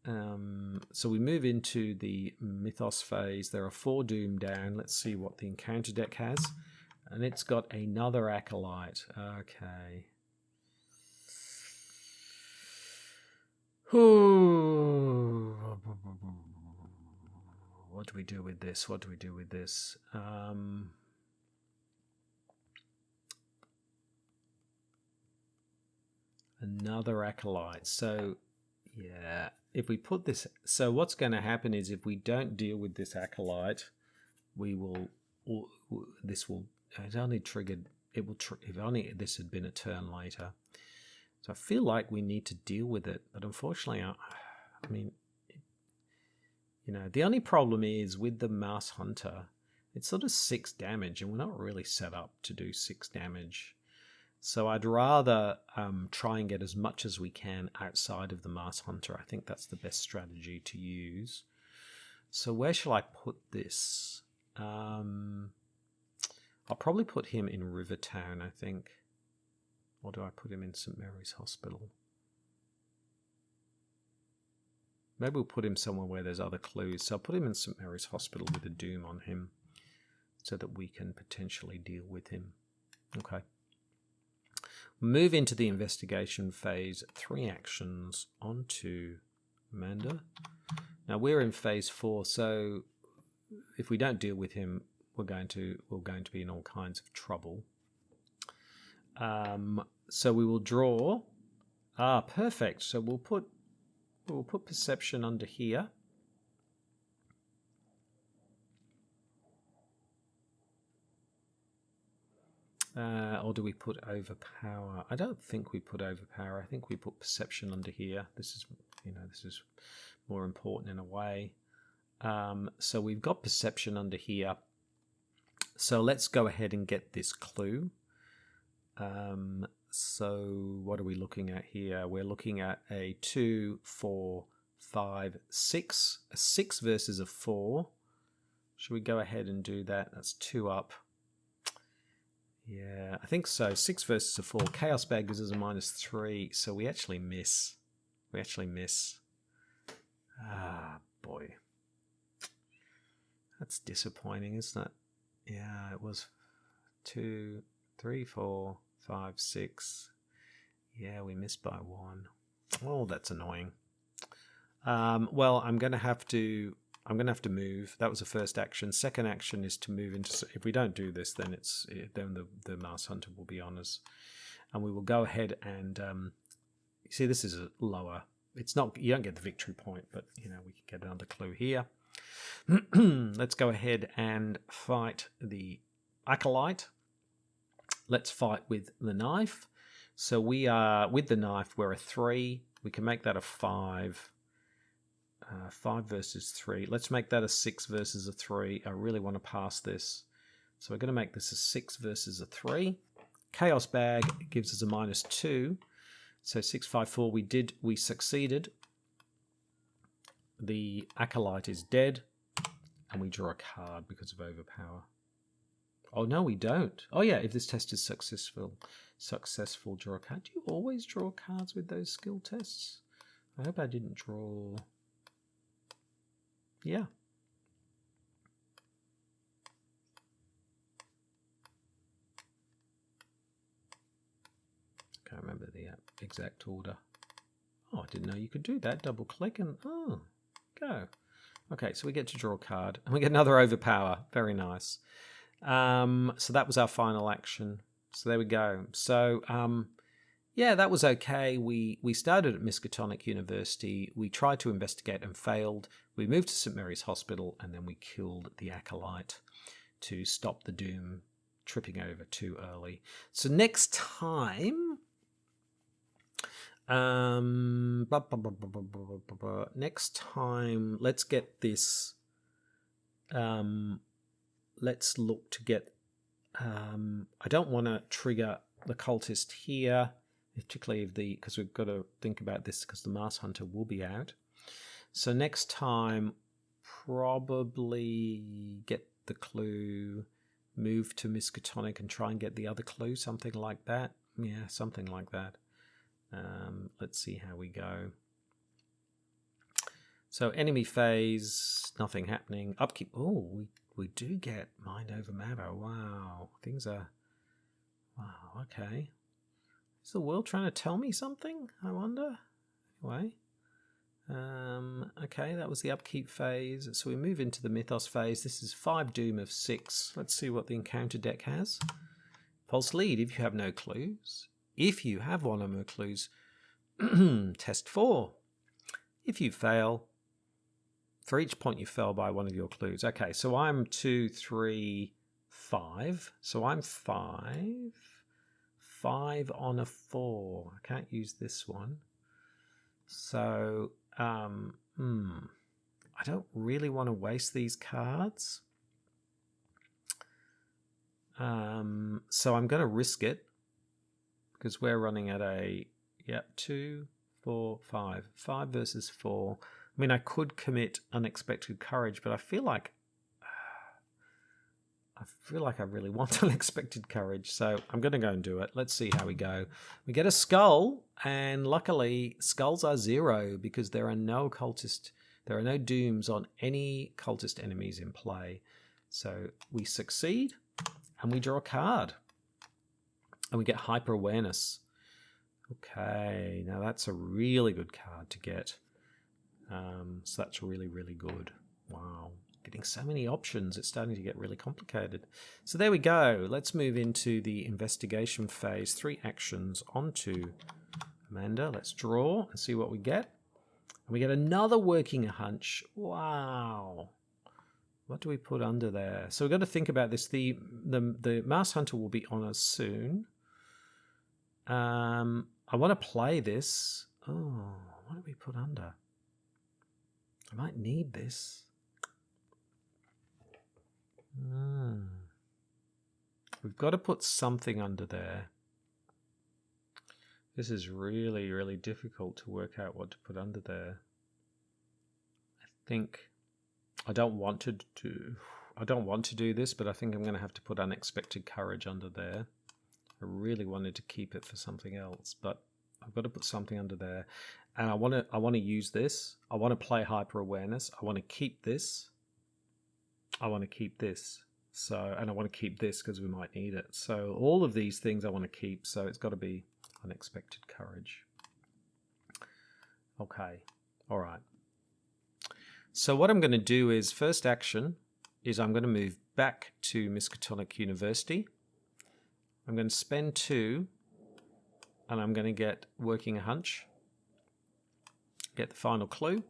Speaker 1: So we move into the Mythos phase. There are 4 Doom down. Let's see what the encounter deck has. And it's got another Acolyte. Okay. What do we do with this? What do we do with this? Another Acolyte. So, yeah, if we put this... So what's going to happen is if we don't deal with this Acolyte, we will... This will... It only triggered... It will... If only this had been a turn later. So I feel like we need to deal with it. But unfortunately, I mean... You know, the only problem is with the Mouse Hunter, it's sort of 6 damage, and we're not really set up to do 6 damage. So I'd rather try and get as much as we can outside of the Mouse Hunter. I think that's the best strategy to use. So where shall I put this? I'll probably put him in Rivertown, I think. Or do I put him in St. Mary's Hospital? Maybe we'll put him somewhere where there's other clues. So I'll put him in St. Mary's Hospital with a Doom on him so that we can potentially deal with him. Okay. Move into the investigation phase. 3 actions onto Amanda. Now we're in phase 4, so if we don't deal with him, we're going to be in all kinds of trouble. So we will draw. Perfect. So we'll put perception under here. Or do we put overpower? I don't think we put overpower. I think we put perception under here. This is, this is more important in a way. So we've got perception under here. So let's go ahead and get this clue. So what are we looking at here? We're looking at a 2, 4, 5, 6. A 6 versus a 4. Should we go ahead and do that? That's 2 up. Yeah, I think so. 6 versus a 4. Chaos Bag gives us a -3, so we actually miss. Boy. That's disappointing, isn't it? Yeah, it was 2, 3, 4, 5, 6. Yeah, we missed by 1. Oh, that's annoying. Well, I'm going to have to move. That was the first action. Second action is to move into... If we don't do this, then the Mouse Hunter will be on us. And we will go ahead and... you see, this is a lower... It's not... You don't get the victory point, but, we can get another clue here. Let's go ahead and fight the Acolyte. Let's fight with the knife. So we are... With the knife, we're a 3. We can make that a 5. 5 versus 3. Let's make that a 6 versus a 3. I really want to pass this. So we're going to make this a 6 versus a 3. Chaos Bag gives us a -2. So 6, 5, 4. We succeeded. The Acolyte is dead. And we draw a card because of overpower. Oh, no, we don't. Oh, yeah, if this test is successful, draw a card. Do you always draw cards with those skill tests? I hope I didn't draw... Yeah. Can't remember the exact order. Oh, I didn't know you could do that. Double click and go. Okay, so we get to draw a card and we get another overpower. Very nice. So that was our final action. So there we go. So yeah, that was okay. We started at Miskatonic University. We tried to investigate and failed. We moved to St. Mary's Hospital, and then we killed the Acolyte to stop the Doom tripping over too early. So next time... next time, let's get this... let's look to get... I don't want to trigger the cultist here, particularly because we've got to think about this because the Mouse Hunter will be out. So next time, probably get the clue, move to Miskatonic and try and get the other clue, something like that. Yeah, something like that. Let's see how we go. So enemy phase, nothing happening. Upkeep. Oh, we do get mind over matter. Wow. Things are... Wow, okay. Is the world trying to tell me something? I wonder. Anyway. Okay, that was the upkeep phase. So we move into the Mythos phase. This is 5 Doom of 6. Let's see what the encounter deck has. False lead if you have no clues. If you have one or more clues, test 4. If you fail, for each point you fail by one of your clues. Okay, so I'm 2, 3, 5. So I'm 5. 5 on a 4. I can't use this one. So, I don't really want to waste these cards. So I'm going to risk it because we're running at a, 2, 4, 5. 5 versus 4. I mean, I could commit Unexpected Courage, but I feel like I really want Unexpected Courage, so I'm going to go and do it. Let's see how we go. We get a skull, and luckily skulls are 0 because there are no dooms on any cultist enemies in play. So we succeed, and we draw a card, and we get Hyper Awareness. Okay, now that's a really good card to get. So that's really, really good. Wow. Getting so many options, it's starting to get really complicated. So there we go. Let's move into the investigation phase. 3 actions onto Amanda. Let's draw and see what we get. And we get another working a hunch. Wow. What do we put under there? So we've got to think about this. The Masked Hunter will be on us soon. I want to play this. Oh, what do we put under? I might need this. We've got to put something under there. This is really, really difficult to work out what to put under there. I think I don't want to do this, but I think I'm going to have to put Unexpected Courage under there. I really wanted to keep it for something else, but I've got to put something under there. And I want to use this. I want to play Hyper Awareness. I want to keep this. I want to keep this. So, and I want to keep this because we might need it. So all of these things I want to keep. So it's got to be Unexpected Courage. Okay. All right. So what I'm going to do is, first action is I'm going to move back to Miskatonic University. I'm going to spend 2, and I'm going to get Working a Hunch. Get the final clue.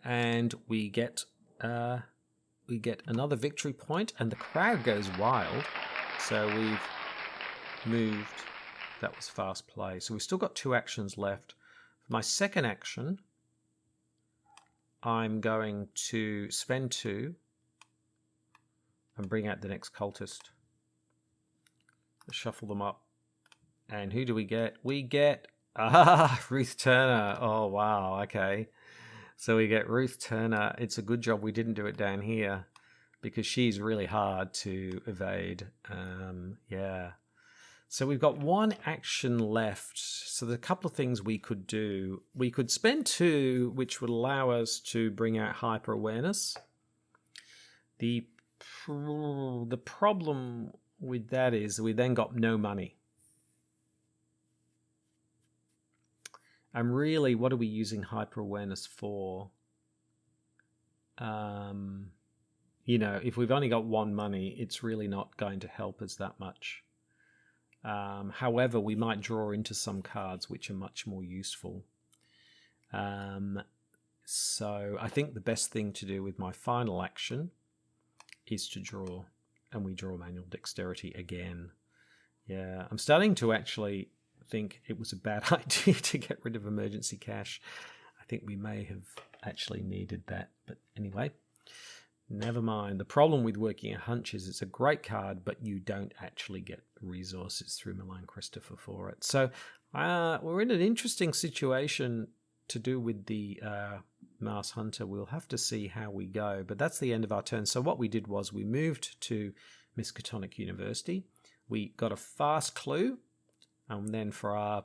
Speaker 1: And we get another victory point, and the crowd goes wild. So we've moved. That was fast play. So we've still got 2 actions left. For my second action, I'm going to spend 2 and bring out the next cultist. Let's shuffle them up. And who do we get? We get Ruth Turner. Oh, wow. Okay. So we get Ruth Turner. It's a good job we didn't do it down here because she's really hard to evade. Yeah. So we've got 1 action left. So there's a couple of things we could do. We could spend 2, which would allow us to bring out Hyper Awareness. The problem with that is we then got no money. And really, what are we using Hyper Awareness for? You know, if we've only got 1 money, it's really not going to help us that much. However, we might draw into some cards which are much more useful. So I think the best thing to do with my final action is to draw, and we draw Manual Dexterity again. Yeah, I'm starting to actually think it was a bad idea to get rid of Emergency Cash. I think we may have actually needed that, but anyway, never mind. The problem with Working a Hunch is it's a great card, but you don't actually get resources through Malign Christopher for it. So we're in an interesting situation to do with the Masked Hunter. We'll have to see how we go, but that's the end of our turn. So what we did was we moved to Miskatonic University. We got a fast clue, and then for our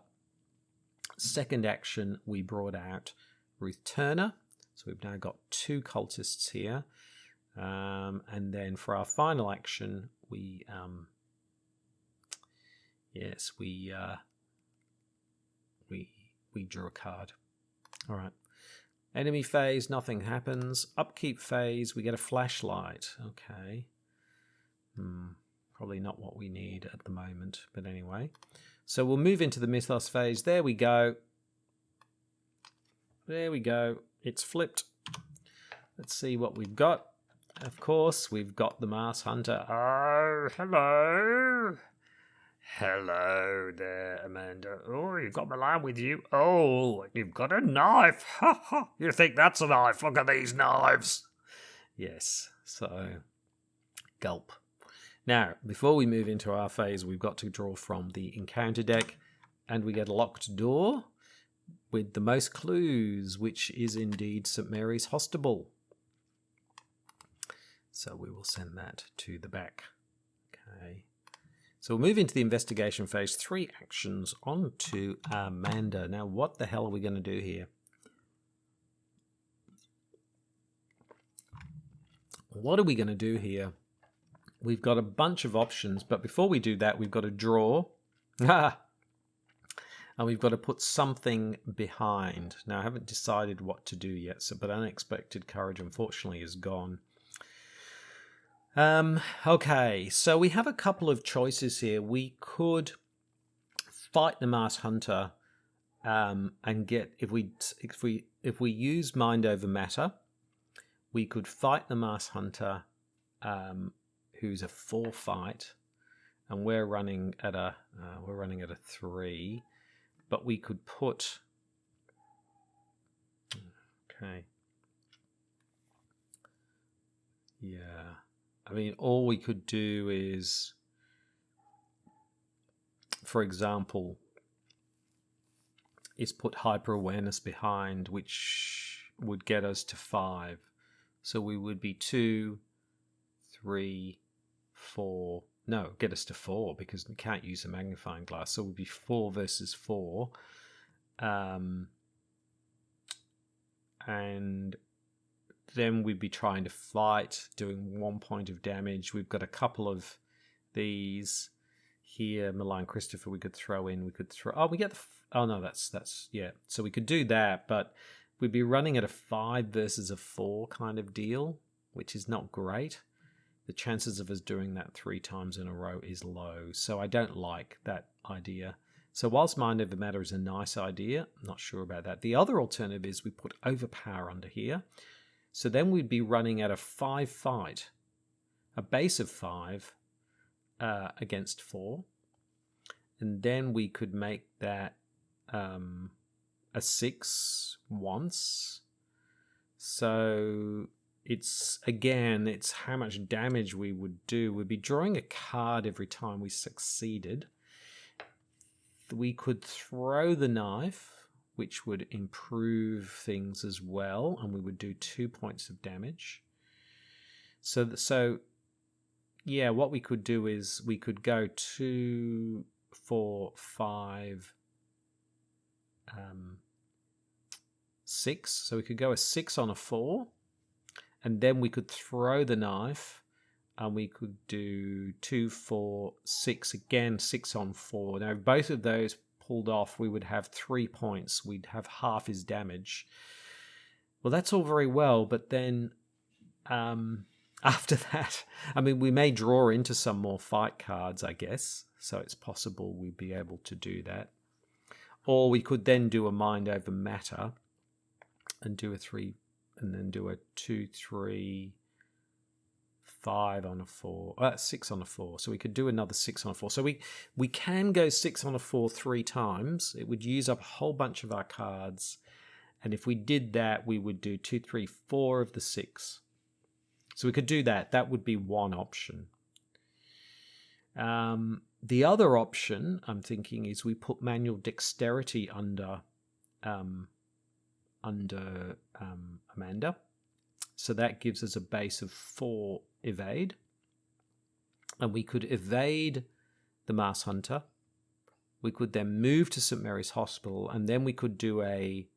Speaker 1: second action, we brought out Ruth Turner. So we've now got 2 cultists here. And then for our final action, we drew a card. All right. Enemy phase, nothing happens. Upkeep phase, we get a flashlight. Okay. Probably not what we need at the moment, but anyway. So we'll move into the Mythos phase. There we go. There we go. It's flipped. Let's see what we've got. Of course, we've got the Mars Hunter. Oh, hello. Hello there, Amanda. Oh, you've got Milan with you. Oh, you've got a knife. Ha ha. You think that's a knife? Look at these knives. Yes, so gulp. Now, before we move into our phase, we've got to draw from the encounter deck, and we get a locked door with the most clues, which is indeed St. Mary's Hospital. So we will send that to the back. Okay. So we'll move into the investigation phase. 3 actions on to Amanda. Now, what the hell are we going to do here? What are we going to do here? We've got a bunch of options, but before we do that, we've got to draw. And we've got to put something behind. Now, I haven't decided what to do yet, but unexpected courage, unfortunately, is gone. Okay, so we have a couple of choices here. We could fight the Mars Hunter and get, if we use Mind Over Matter, we could fight the Mars Hunter, who's a 4 fight, and we're running at a 3, but we could put. Okay. Yeah. I mean, all we could do is, for example, is put hyper awareness behind, which would get us to 5. So we would be 2, 3, 4. No, get us to 4 because we can't use a magnifying glass. So we'd be 4 versus 4. And then we'd be trying to fight, doing 1 point of damage. We've got a couple of these here. Malign Christopher we could throw in. We could throw... Oh, we get the... Oh, no, that's... Yeah, so we could do that, but we'd be running at a 5 versus a 4 kind of deal, which is not great. The chances of us doing that 3 times in a row is low, so I don't like that idea. So whilst Mind Over Matter is a nice idea, I'm not sure about that. The other alternative is we put Overpower under here. So then we'd be running at a 5 fight, a base of 5 against 4. And then we could make that a 6 once. So it's how much damage we would do. We'd be drawing a card every time we succeeded. We could throw the knife, which would improve things as well, and we would do 2 points of damage. So yeah, what we could do is we could go 2, 4, 5, 6. So we could go a 6 on a 4, and then we could throw the knife, and we could do 2, 4, 6 again, 6 on 4. Now, both of those pulled off, we would have 3 points. We'd have half his damage. Well, that's all very well, but then after that, I mean, we may draw into some more fight cards, I guess. So it's possible we'd be able to do that. Or we could then do a Mind Over Matter and do a 3, and then do a 2, 3, 5 on a 4, 6 on a 4. So we could do another 6 on a 4. So we can go 6 on a 4 3 times. It would use up a whole bunch of our cards. And if we did that, we would do 2, 3, 4 of the 6. So we could do that. That would be one option. The other option, I'm thinking, is we put Manual Dexterity under Amanda. So that gives us a base of 4 evade. And we could evade the Mars Hunter. We could then move to St. Mary's Hospital, and then we could do a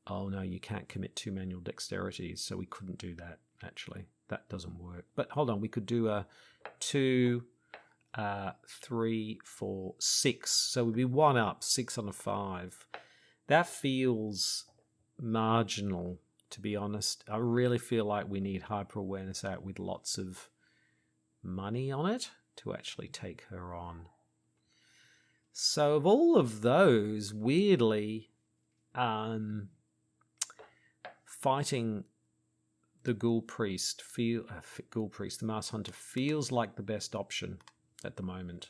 Speaker 1: Oh no, you can't commit 2 manual dexterities, so we couldn't do that, actually. That doesn't work. But hold on, we could do a 2, 3, 4, 6. So we'd be 1 up, 6 on a 5. That feels marginal, to be honest. I really feel like we need hyper awareness out with lots of money on it to actually take her on. So of all of those, weirdly, fighting the ghoul priest, the mass hunter, feels like the best option at the moment.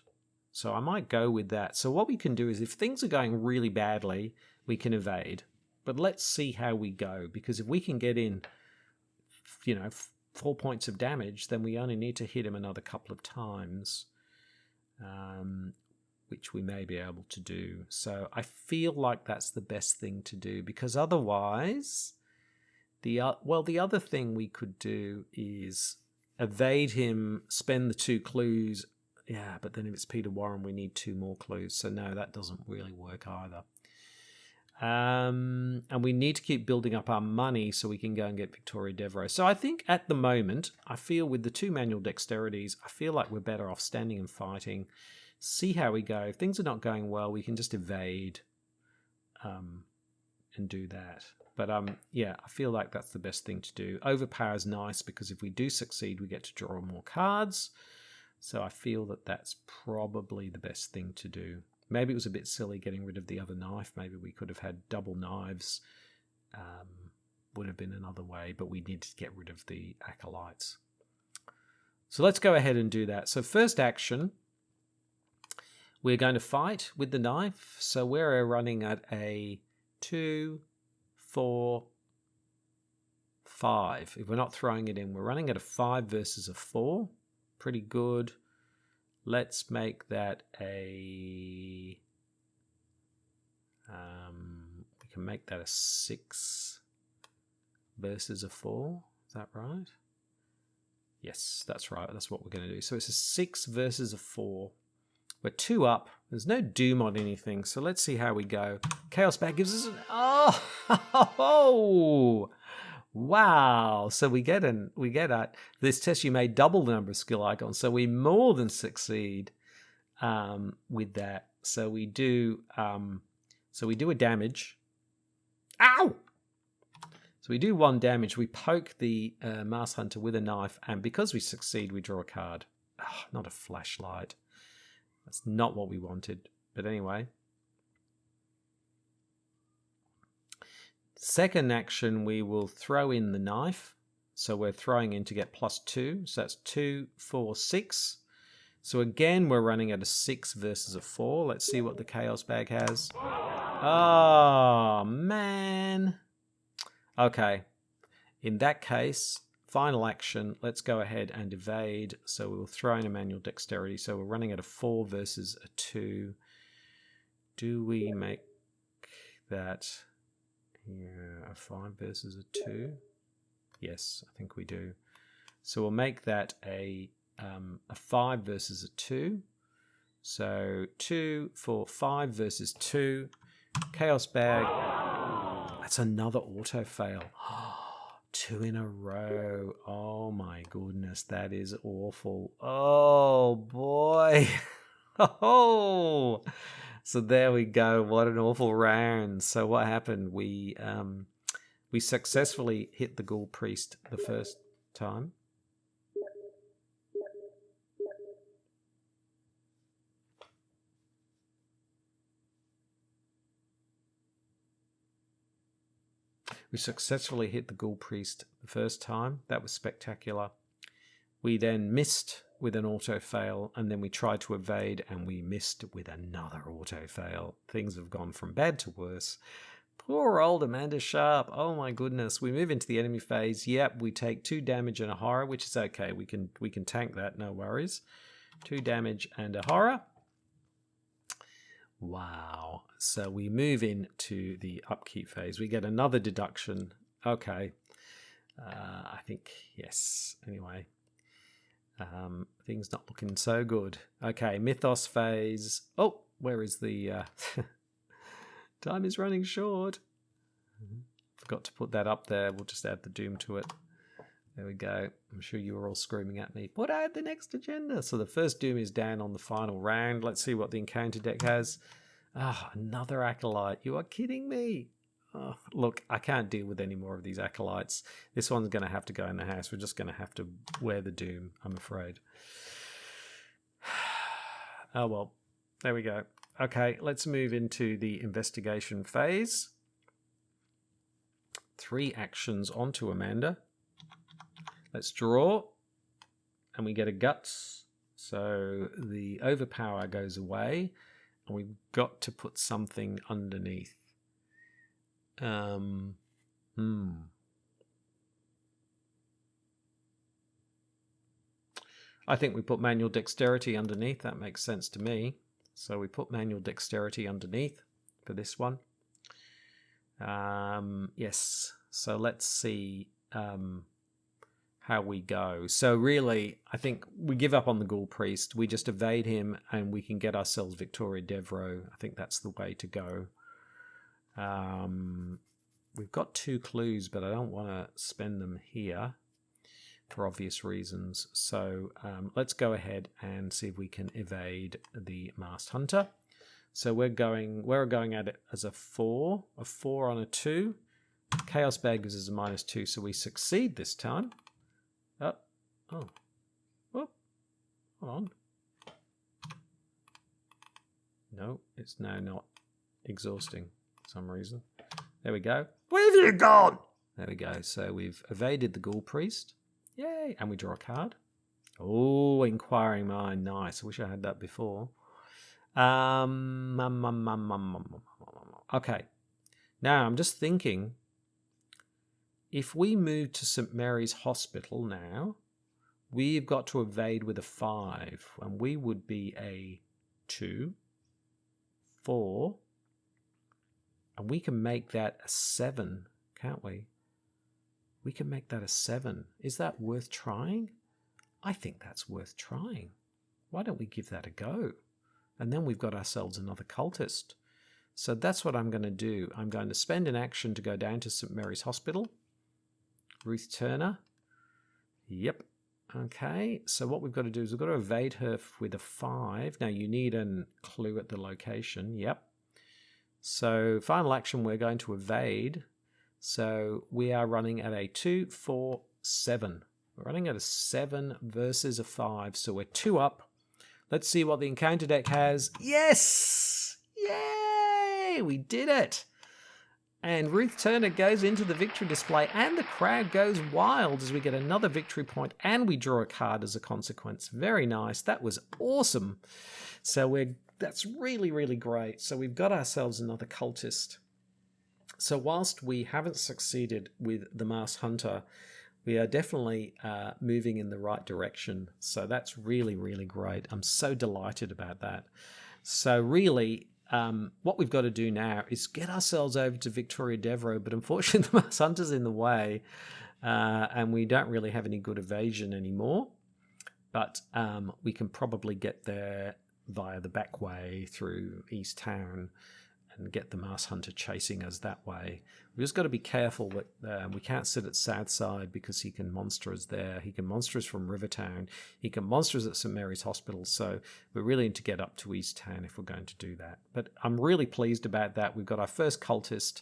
Speaker 1: So I might go with that. So what we can do is, if things are going really badly, we can evade. But let's see how we go, because if we can get in, 4 points of damage, then we only need to hit him another couple of times, which we may be able to do. So I feel like that's the best thing to do, because otherwise, the other thing we could do is evade him, spend the 2 clues. Yeah, but then if it's Peter Warren, we need 2 more clues. So no, that doesn't really work either. And we need to keep building up our money so we can go and get Victoria Devereaux. So I think at the moment, I feel with the 2 manual dexterities, I feel like we're better off standing and fighting. See how we go. If things are not going well, we can just evade and do that. But yeah, I feel like that's the best thing to do. Overpower is nice because if we do succeed, we get to draw more cards. So I feel that that's probably the best thing to do. Maybe it was a bit silly getting rid of the other knife. Maybe we could have had double knives. Would have been another way, but we need to get rid of the acolytes. So let's go ahead and do that. So first action, we're going to fight with the knife. So we're running at a 2, 4, 5. If we're not throwing it in, we're running at a 5 versus a 4. Pretty good. Let's make that a... we can make that a 6 versus a 4. Is that right? Yes, that's right. That's what we're going to do. So it's a 6 versus a 4. We're 2 up. There's no doom on anything. So let's see how we go. Chaos Bag gives us an... Oh! Wow. So we get at this test, you made double the number of skill icons. So we more than succeed with that. So we do a damage. Ow! So we do 1 damage. We poke the Mass Hunter with a knife, and because we succeed, we draw a card. Oh, not a flashlight. That's not what we wanted. But anyway. Second action, we will throw in the knife. So we're throwing in to get +2. So that's 2, 4, 6. So again, we're running at a 6 versus a 4. Let's see what the Chaos Bag has. Oh, man. Okay. In that case, final action, let's go ahead and evade. So we'll throw in a manual dexterity. So we're running at a 4 versus a 2. Do we make that... yeah, a 5 versus a 2. Yes, I think we do. So we'll make that a 5 versus a 2. So 2, 4, 5 versus 2. Chaos Bag. That's another auto fail. 2 in a row. Oh my goodness, that is awful. Oh boy. Oh. So there we go. What an awful round. So what happened? We successfully hit the ghoul priest the first time. We successfully hit the ghoul priest the first time. That was spectacular. We then missed with an auto fail, and then we tried to evade and we missed with another auto fail. Things have gone from bad to worse. Poor old Amanda Sharpe. Oh my goodness. We move into the enemy phase. Yep, we take 2 damage and a horror, which is okay. We can tank that, no worries. 2 damage and a horror. Wow. So we move into the upkeep phase. We get another deduction. Okay. I think, yes. Anyway. Things not looking so good. Okay, Mythos phase. Oh, where is the... time is running short. Forgot to put that up there. We'll just add the doom to it. There we go. I'm sure you were all screaming at me, but add the next agenda. So the first doom is down on the final round. Let's see what the encounter deck has. Ah, another acolyte. You are kidding me. Oh, look, I can't deal with any more of these acolytes. This one's going to have to go in the house. We're just going to have to wear the doom, I'm afraid. Oh, well, there we go. Okay, let's move into the investigation phase. 3 actions onto Amanda. Let's draw, and we get a guts. So the overpower goes away, and we've got to put something underneath. I think we put manual dexterity underneath. That makes sense to me. So we put manual dexterity underneath for this one. Yes. So let's see how we go. So really, I think we give up on the Ghoul Priest. We just evade him, and we can get ourselves Victoria Devro. I think that's the way to go. We've got 2 clues, but I don't want to spend them here for obvious reasons. So let's go ahead and see if we can evade the Masked Hunter. So we're going at it as a 4 on a 2. Chaos Bag gives us a -2, so we succeed this time. Oh, hold on. No, it's now not exhausting for some reason. There we go. Where have you gone? There we go. So we've evaded the Ghoul Priest. Yay! And we draw a card. Oh, Inquiring Mind. Nice. I wish I had that before. Okay. Now, I'm just thinking, if we move to St. Mary's Hospital now, we've got to evade with a 5, and we would be a 2, 4, and we can make that a 7, can't we? We can make that a 7. Is that worth trying? I think that's worth trying. Why don't we give that a go? And then we've got ourselves another cultist. So that's what I'm going to do. I'm going to spend an action to go down to St. Mary's Hospital. Ruth Turner. Yep. Okay. So what we've got to do is we've got to evade her with a 5. Now you need a clue at the location. Yep. So final action, we're going to evade. So we are running at a 2, 4, 7. We're running at a 7 versus a 5. So we're 2 up. Let's see what the encounter deck has. Yes! Yay! We did it! And Ruth Turner goes into the victory display, and the crowd goes wild as we get another victory point, and we draw a card as a consequence. Very nice. That was awesome. So that's really, really great. So we've got ourselves another cultist. So whilst we haven't succeeded with the Masked Hunter, we are definitely moving in the right direction. So that's really, really great. I'm so delighted about that. So really, what we've got to do now is get ourselves over to Victoria Devro, but unfortunately the Masked Hunter's in the way, and we don't really have any good evasion anymore. But we can probably get there via the back way through East Town and get the Masked Hunter chasing us that way. We've just got to be careful that we can't sit at Southside because he can monster us there. He can monster us from Rivertown. He can monster us at St. Mary's Hospital. So we really need to get up to East Town if we're going to do that. But I'm really pleased about that. We've got our first cultist.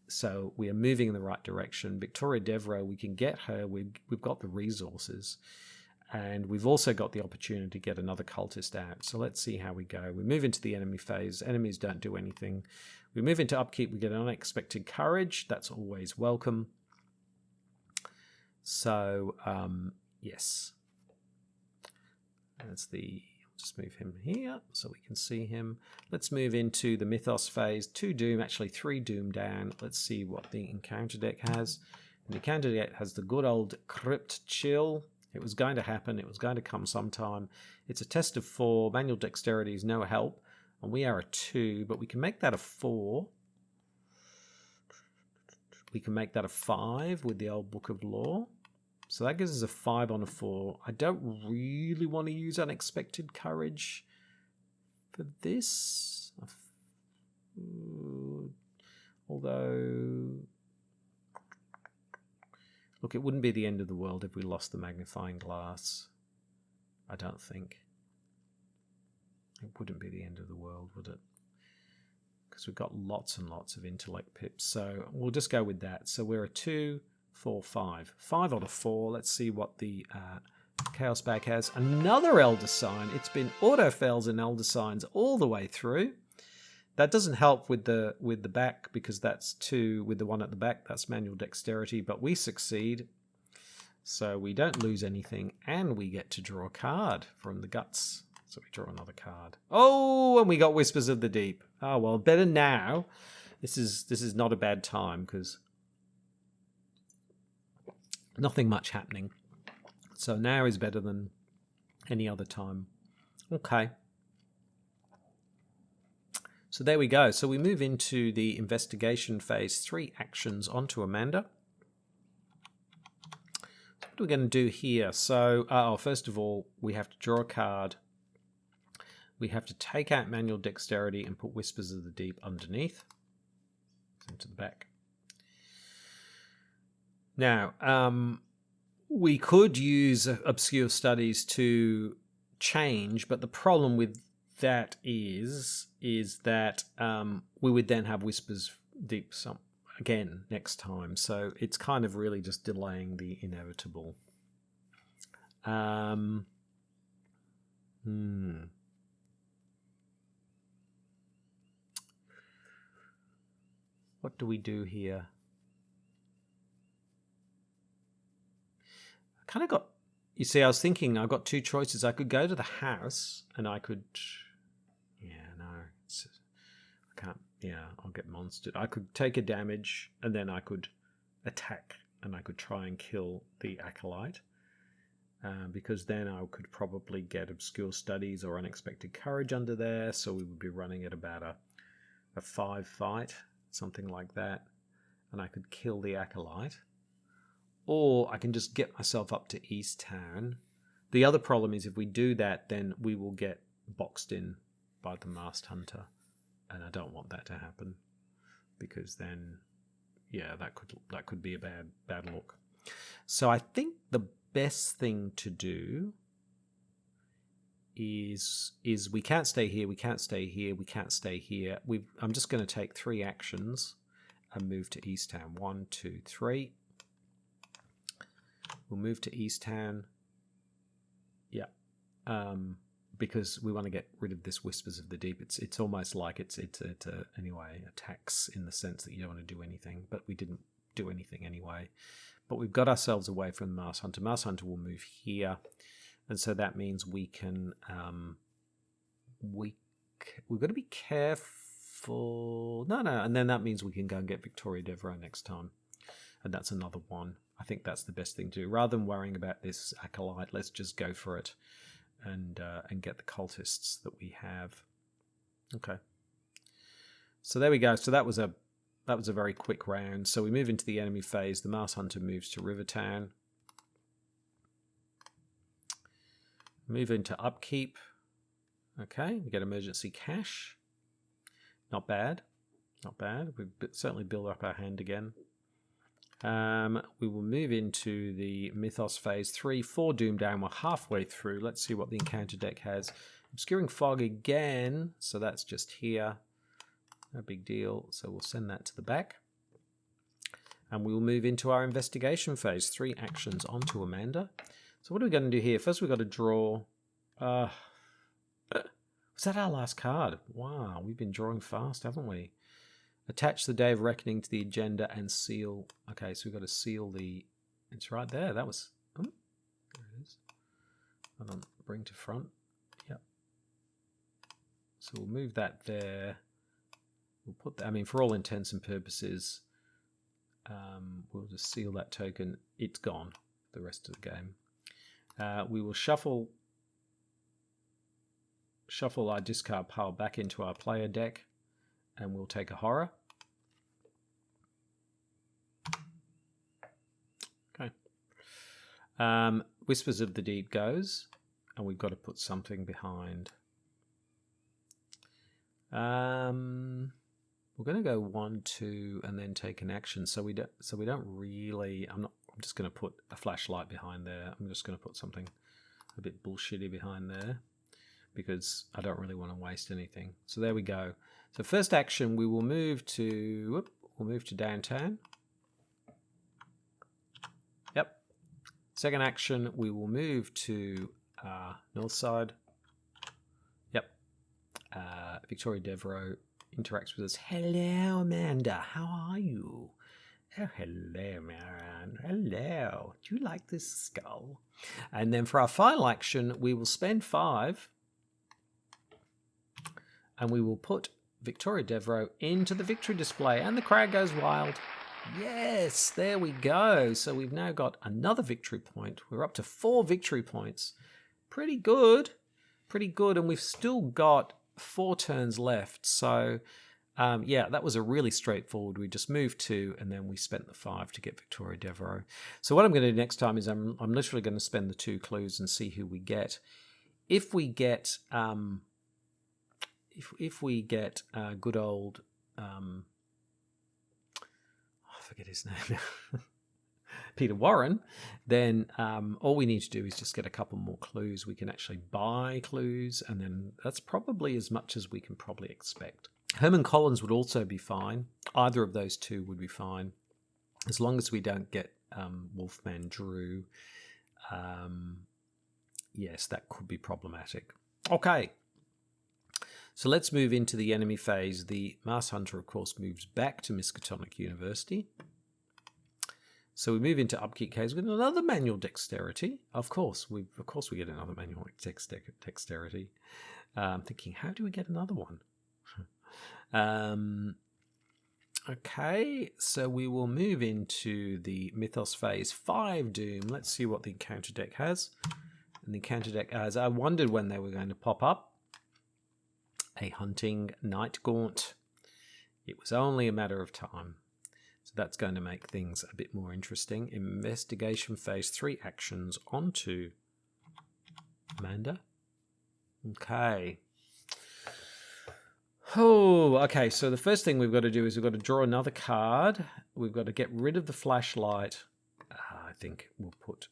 Speaker 1: So we are moving in the right direction. Victoria Devro, we can get her. We've got the resources. And we've also got the opportunity to get another cultist out. So let's see how we go. We move into the enemy phase. Enemies don't do anything. We move into upkeep. We get unexpected courage. That's always welcome. So, yes. Just move him here so we can see him. Let's move into the Mythos phase. 2 Doom, actually 3 Doom down. Let's see what the encounter deck has. And the encounter deck has the good old Crypt Chill. It was going to happen. It was going to come sometime. It's a test of 4. Manual dexterity is no help. And we are a 2, but we can make that a 4. We can make that a 5 with the old Book of Law. So that gives us a 5 on a 4. I don't really want to use unexpected courage for this. Although, look, it wouldn't be the end of the world if we lost the magnifying glass. I don't think. It wouldn't be the end of the world, would it? Because we've got lots and lots of intellect pips. So we'll just go with that. So we're a 2, 4, 5. 5 out of 4. Let's see what the Chaos Bag has. Another Elder Sign. It's been auto-fails and Elder Signs all the way through. That doesn't help with the back, because that's 2 with the one at the back. That's manual dexterity, but we succeed. So we don't lose anything, and we get to draw a card from the guts. So we draw another card. Oh, and we got Whispers of the Deep. Oh, well, better now. This is not a bad time, because nothing much happening. So now is better than any other time. Okay. So there we go. So we move into the investigation phase. 3 actions onto Amanda. So what are we going to do here? So, first of all, we have to draw a card. We have to take out manual dexterity and put Whispers of the Deep underneath. Into the back. Now, we could use Obscure Studies to change, but the problem with that is that we would then have Whispers Deep again next time. So it's kind of really just delaying the inevitable. What do we do here? I kind of got... You see, I was thinking I've got 2 choices. I could go to the house and I could... Yeah, no. I can't... Yeah, I'll get monstered. I could take a damage and then I could attack and I could try and kill the Acolyte. Because then I could probably get Obscure Studies or Unexpected Courage under there. So we would be running at about a 5 fight. Something like that, and I could kill the Acolyte, or I can just get myself up to East Town. The other problem is if we do that, then we will get boxed in by the Masked Hunter, and I don't want that to happen, because then, yeah, that could be a bad look. So I think the best thing to do is we can't stay here, we can't stay here, we can't stay here. I'm just going to take 3 actions and move to East Town. 1, 2, 3. We'll move to East Town. Yeah. Because we want to get rid of this Whispers of the Deep. It's almost like it's anyway, a tax in the sense that you don't want to do anything, but we didn't do anything anyway. But we've got ourselves away from the Masked Hunter. Masked Hunter will move here. And so that means we can, we've got to be careful. No. And then that means we can go and get Victoria Devereaux next time. And that's another one. I think that's the best thing to do. Rather than worrying about this Acolyte, let's just go for it and get the cultists that we have. Okay. So there we go. So that was a very quick round. So we move into the enemy phase. The Masked Hunter moves to Rivertown. Move into upkeep. Okay, we get emergency cash. Not bad. Not bad. We certainly build up our hand again. We will move into the Mythos phase 3. 4 Doom down. We're halfway through. Let's see what the encounter deck has. Obscuring Fog again. So that's just here. No big deal. So we'll send that to the back. And we will move into our investigation phase. 3 actions onto Amanda. So what are we going to do here? First, we've got to draw... was that our last card? Wow, we've been drawing fast, haven't we? Attach the Day of Reckoning to the agenda and seal... Okay, so we've got to seal the... It's right there. That was... Oh, there it is. Hold on. Bring to front. Yep. So we'll move that there. We'll put that... I mean, for all intents and purposes, we'll just seal that token. It's gone for the rest of the game. We will shuffle our discard pile back into our player deck, and we'll take a horror. Okay. Whispers of the Deep goes, and we've got to put something behind. We'll we're going to go 1, 2, and then take an action. So we don't really. I'm just going to put a flashlight behind there. I'm just going to put something a bit bullshitty behind there because I don't really want to waste anything. So there we go. So first action, we will move to downtown. Yep. Second action, we will move to north side. Yep. Victoria Devereaux interacts with us. Hello, Amanda. How are you? Oh, hello, Maran. Hello. Do you like this skull? And then for our final action, we will spend 5 and we will put Victoria Devereaux into the victory display, and the crowd goes wild. Yes, there we go. So we've now got another victory point. We're up to 4 victory points. Pretty good. Pretty good. And we've still got 4 turns left. So, yeah, that was a really straightforward. We just moved 2 and then we spent the 5 to get Victoria Devereaux. So what I'm going to do next time is I'm literally going to spend the 2 clues and see who we get. If we get good old I forget his name, Peter Warren, then all we need to do is just get a couple more clues. We can actually buy clues, and then that's probably as much as we can probably expect. Herman Collins would also be fine. Either of those 2 would be fine, as long as we don't get Wolfman Drew. Yes, that could be problematic. Okay. So let's move into the enemy phase. The Mars Hunter, of course, moves back to Miskatonic University. So we move into Upkeep Caves with another manual dexterity. Of course we get another manual dexterity. I'm thinking, how do we get another one? Okay, so we will move into the Mythos phase 5 Doom. Let's see what the encounter deck has. And the encounter deck has, I wondered when they were going to pop up. A hunting night gaunt. It was only a matter of time. So that's going to make things a bit more interesting. Investigation phase 3 actions onto Amanda. Okay. Oh, okay. So the first thing we've got to do is we've got to draw another card. We've got to get rid of the flashlight. I think we'll put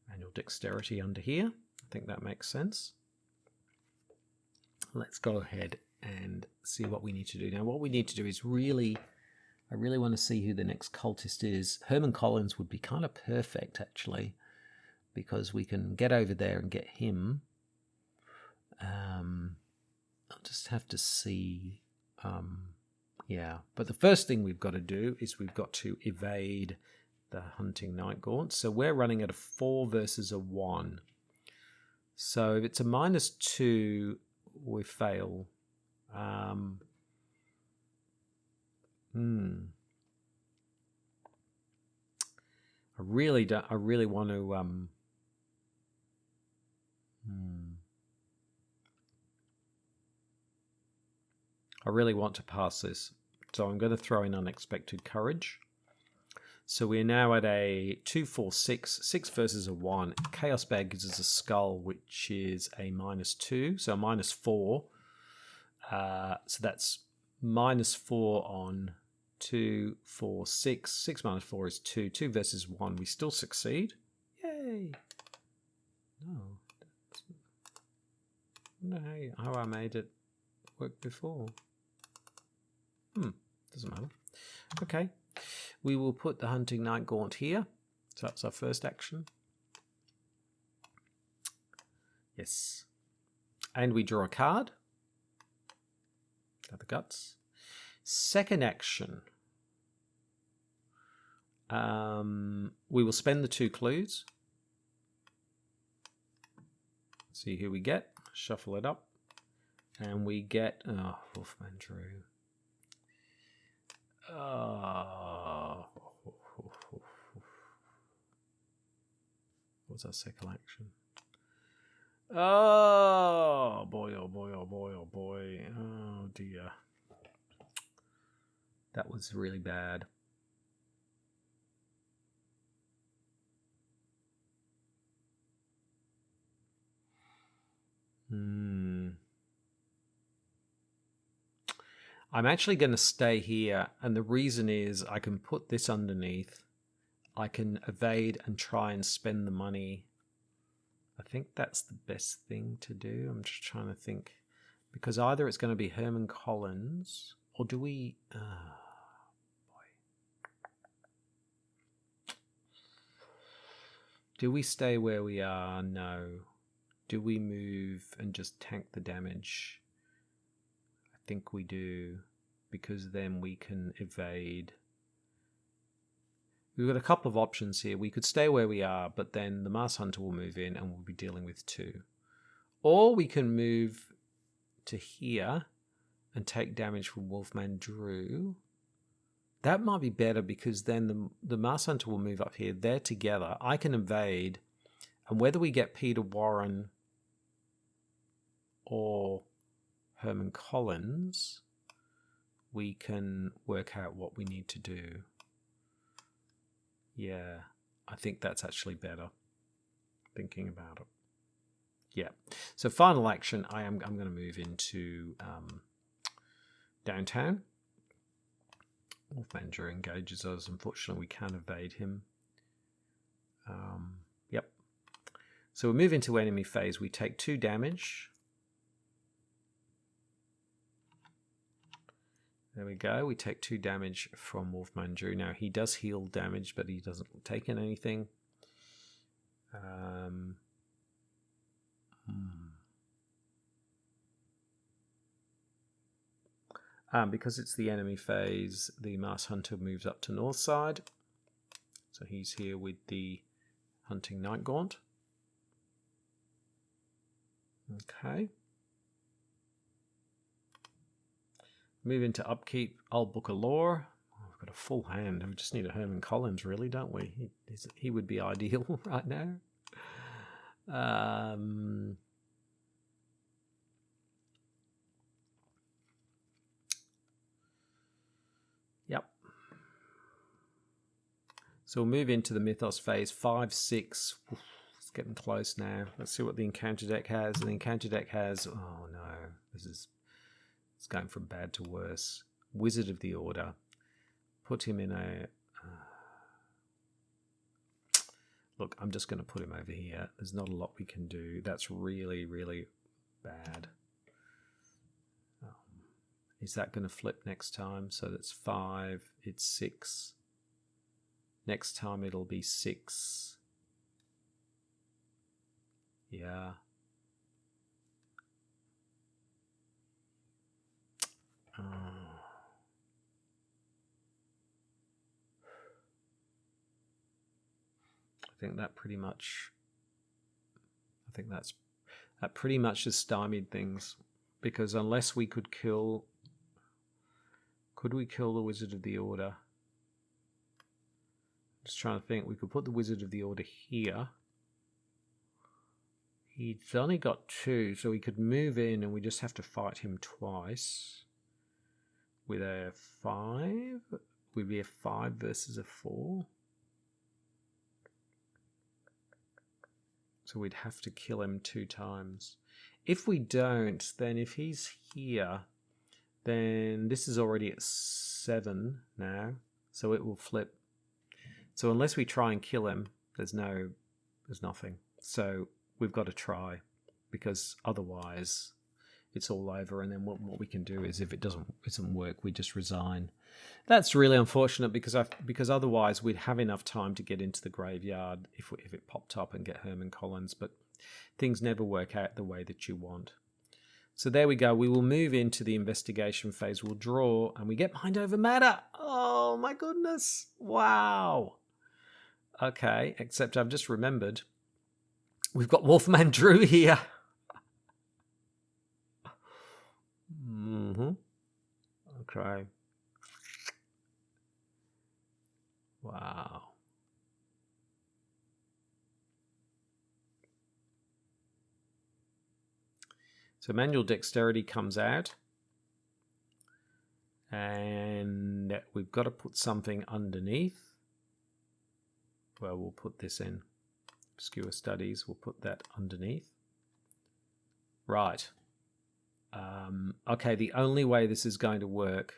Speaker 1: manual dexterity under here. I think that makes sense. Let's go ahead and see what we need to do. Now, what we need to do is I really want to see who the next cultist is. Herman Collins would be kind of perfect, actually, because we can get over there and get him. I'll just have to see. Yeah, but the first thing we've got to do is we've got to evade the hunting night gaunt. So we're running at a 4 versus a 1. So if it's a -2... we fail. I really want to. I really want to pass this, so I'm going to throw in unexpected courage. So we're now at a 2, 4, 6, 6 versus a 1. Chaos Bag gives us a skull, which is a -2, so -4. So that's -4 on 2, 4, 6. 6 minus 4 is 2. 2 versus 1. We still succeed. Yay! No. I don't know how I made it work before. Doesn't matter. Okay. We will put the hunting night gaunt here. So that's our first action. Yes. And we draw a card. Got the guts. Second action. We will spend the 2 clues. See who we get. Shuffle it up. And we get... oh, Wolfman Drew. What's our second action? Oh boy, oh boy, oh boy, oh boy. Oh dear. That was really bad. I'm actually going to stay here, and the reason is I can put this underneath. I can evade and try and spend the money. I think that's the best thing to do. I'm just trying to think. Because either it's going to be Herman Collins, or do we... boy. Do we stay where we are? No. Do we move and just tank the damage? I think we do, because then we can evade. We've got a couple of options here. We could stay where we are, but then the Mars Hunter will move in and we'll be dealing with 2. Or we can move to here and take damage from Wolfman Drew. That might be better, because then the Mars Hunter will move up here. They're together. I can evade. And whether we get Peter Warren or Herman Collins, we can work out what we need to do. Yeah, I think that's actually better, thinking about it. Yeah. So final action, I'm going to move into downtown. Wolfman Drew engages us. Unfortunately, we can't evade him. Yep. So we move into enemy phase. We take 2 damage. There we go. We take 2 damage from Wolfman Drew. Now, he does heal damage, but he doesn't take in anything. Because it's the enemy phase, the Mars Hunter moves up to north side. So he's here with the Hunting Night Gaunt. Okay. Move into upkeep. I'll book a lore. Oh, I've got a full hand. We just need a Herman Collins, really, don't we? He would be ideal right now. Yep. So we'll move into the Mythos phase. 5, 6. Oof, it's getting close now. Let's see what the encounter deck has. The encounter deck has... Oh, no. It's going from bad to worse. Wizard of the Order. Put him in a... Look, I'm just going to put him over here. There's not a lot we can do. That's really, really bad. Is that going to flip next time? So that's 5. It's 6. Next time it'll be 6. Yeah. That pretty much that pretty much has stymied things, because unless we could we kill the Wizard of the Order? Just trying to think. We could put the Wizard of the Order here. He's only got 2, so we could move in and we just have to fight him twice with a 5. Would be a 5 versus a 4. So we'd have to kill him 2 times. If we don't, then if he's here, then this is already at 7 now. So it will flip. So unless we try and kill him, there's nothing. So we've got to try, because otherwise it's all over. And then what we can do is, if it doesn't work, we just resign. That's really unfortunate, because otherwise we'd have enough time to get into the graveyard if it popped up and get Herman Collins, but things never work out the way that you want. So there we go. We will move into the investigation phase. We'll draw, and we get Mind Over Matter. Oh my goodness. Wow. Okay, except I've just remembered we've got Wolfman Drew here. Okay. Wow. So manual dexterity comes out, and we've got to put something underneath. Well, we'll put this in. Obscure Studies, we'll put that underneath. Right. Okay, the only way this is going to work...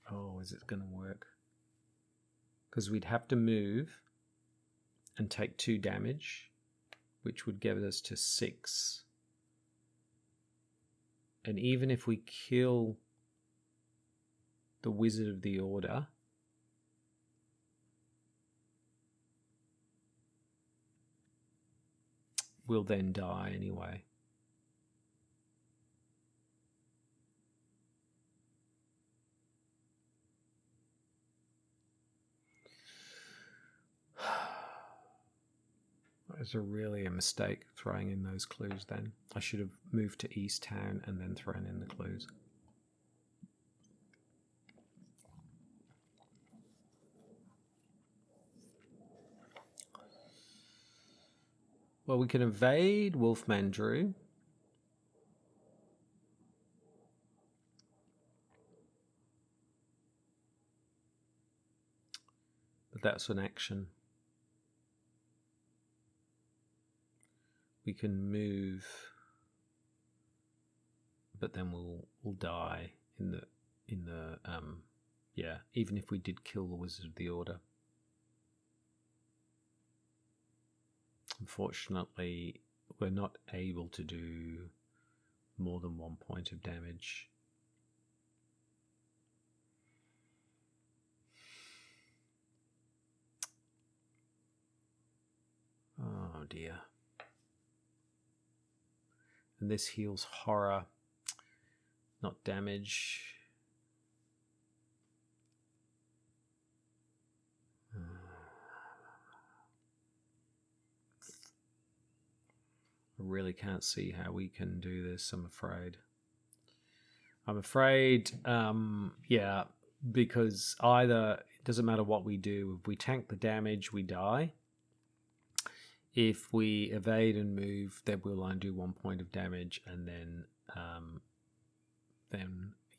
Speaker 1: Oh, is it going to work? Because we'd have to move and take 2 damage, which would get us to 6. And even if we kill the Wizard of the Order, we'll then die anyway. It was really a mistake throwing in those clues then. I should have moved to East Town and then thrown in the clues. Well, we can evade Wolfman Drew. But that's an action. We can move, but then we'll die in the yeah, even if we did kill the Wizard of the Order. Unfortunately, we're not able to do more than 1 point of damage. Oh dear. And this heals horror, not damage. I really can't see how we can do this, I'm afraid. Yeah, because either it doesn't matter what we do. If we tank the damage, we die. If we evade and move, then we'll only do 1 point of damage, and then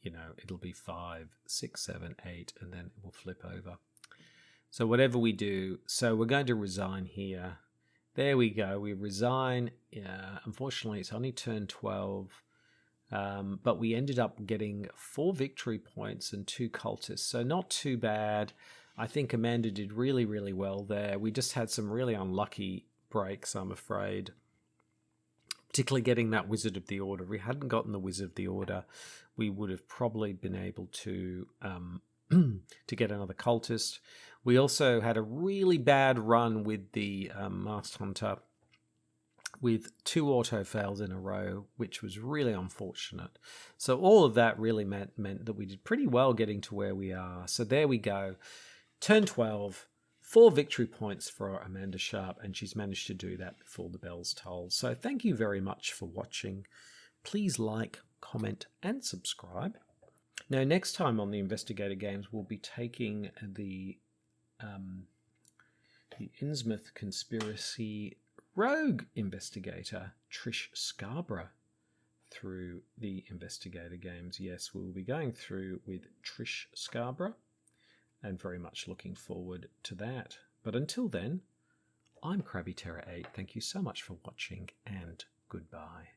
Speaker 1: you know, it'll be 5, 6, 7, 8, and then it will flip over. So whatever we do, so we're going to resign here. There we go. We resign. Unfortunately, it's only turn 12, but we ended up getting 4 victory points and 2 cultists, so not too bad. I think Amanda did really, really well there. We just had some really unlucky breaks, I'm afraid, particularly getting that Wizard of the Order. If we hadn't gotten the Wizard of the Order, we would have probably been able to to get another cultist. We also had a really bad run with the Masked Hunter with 2 auto fails in a row, which was really unfortunate. So all of that really meant that we did pretty well getting to where we are. So there we go. Turn 12. 4 victory points for Amanda Sharpe, and she's managed to do that before the bells toll. So thank you very much for watching. Please like, comment, and subscribe. Now, next time on the Investigator Games, we'll be taking the Innsmouth Conspiracy rogue investigator, Trish Scarborough, through the Investigator Games. Yes, we'll be going through with Trish Scarborough, and very much looking forward to that. But until then, I'm Krabby Terror 8. Thank you so much for watching, and goodbye.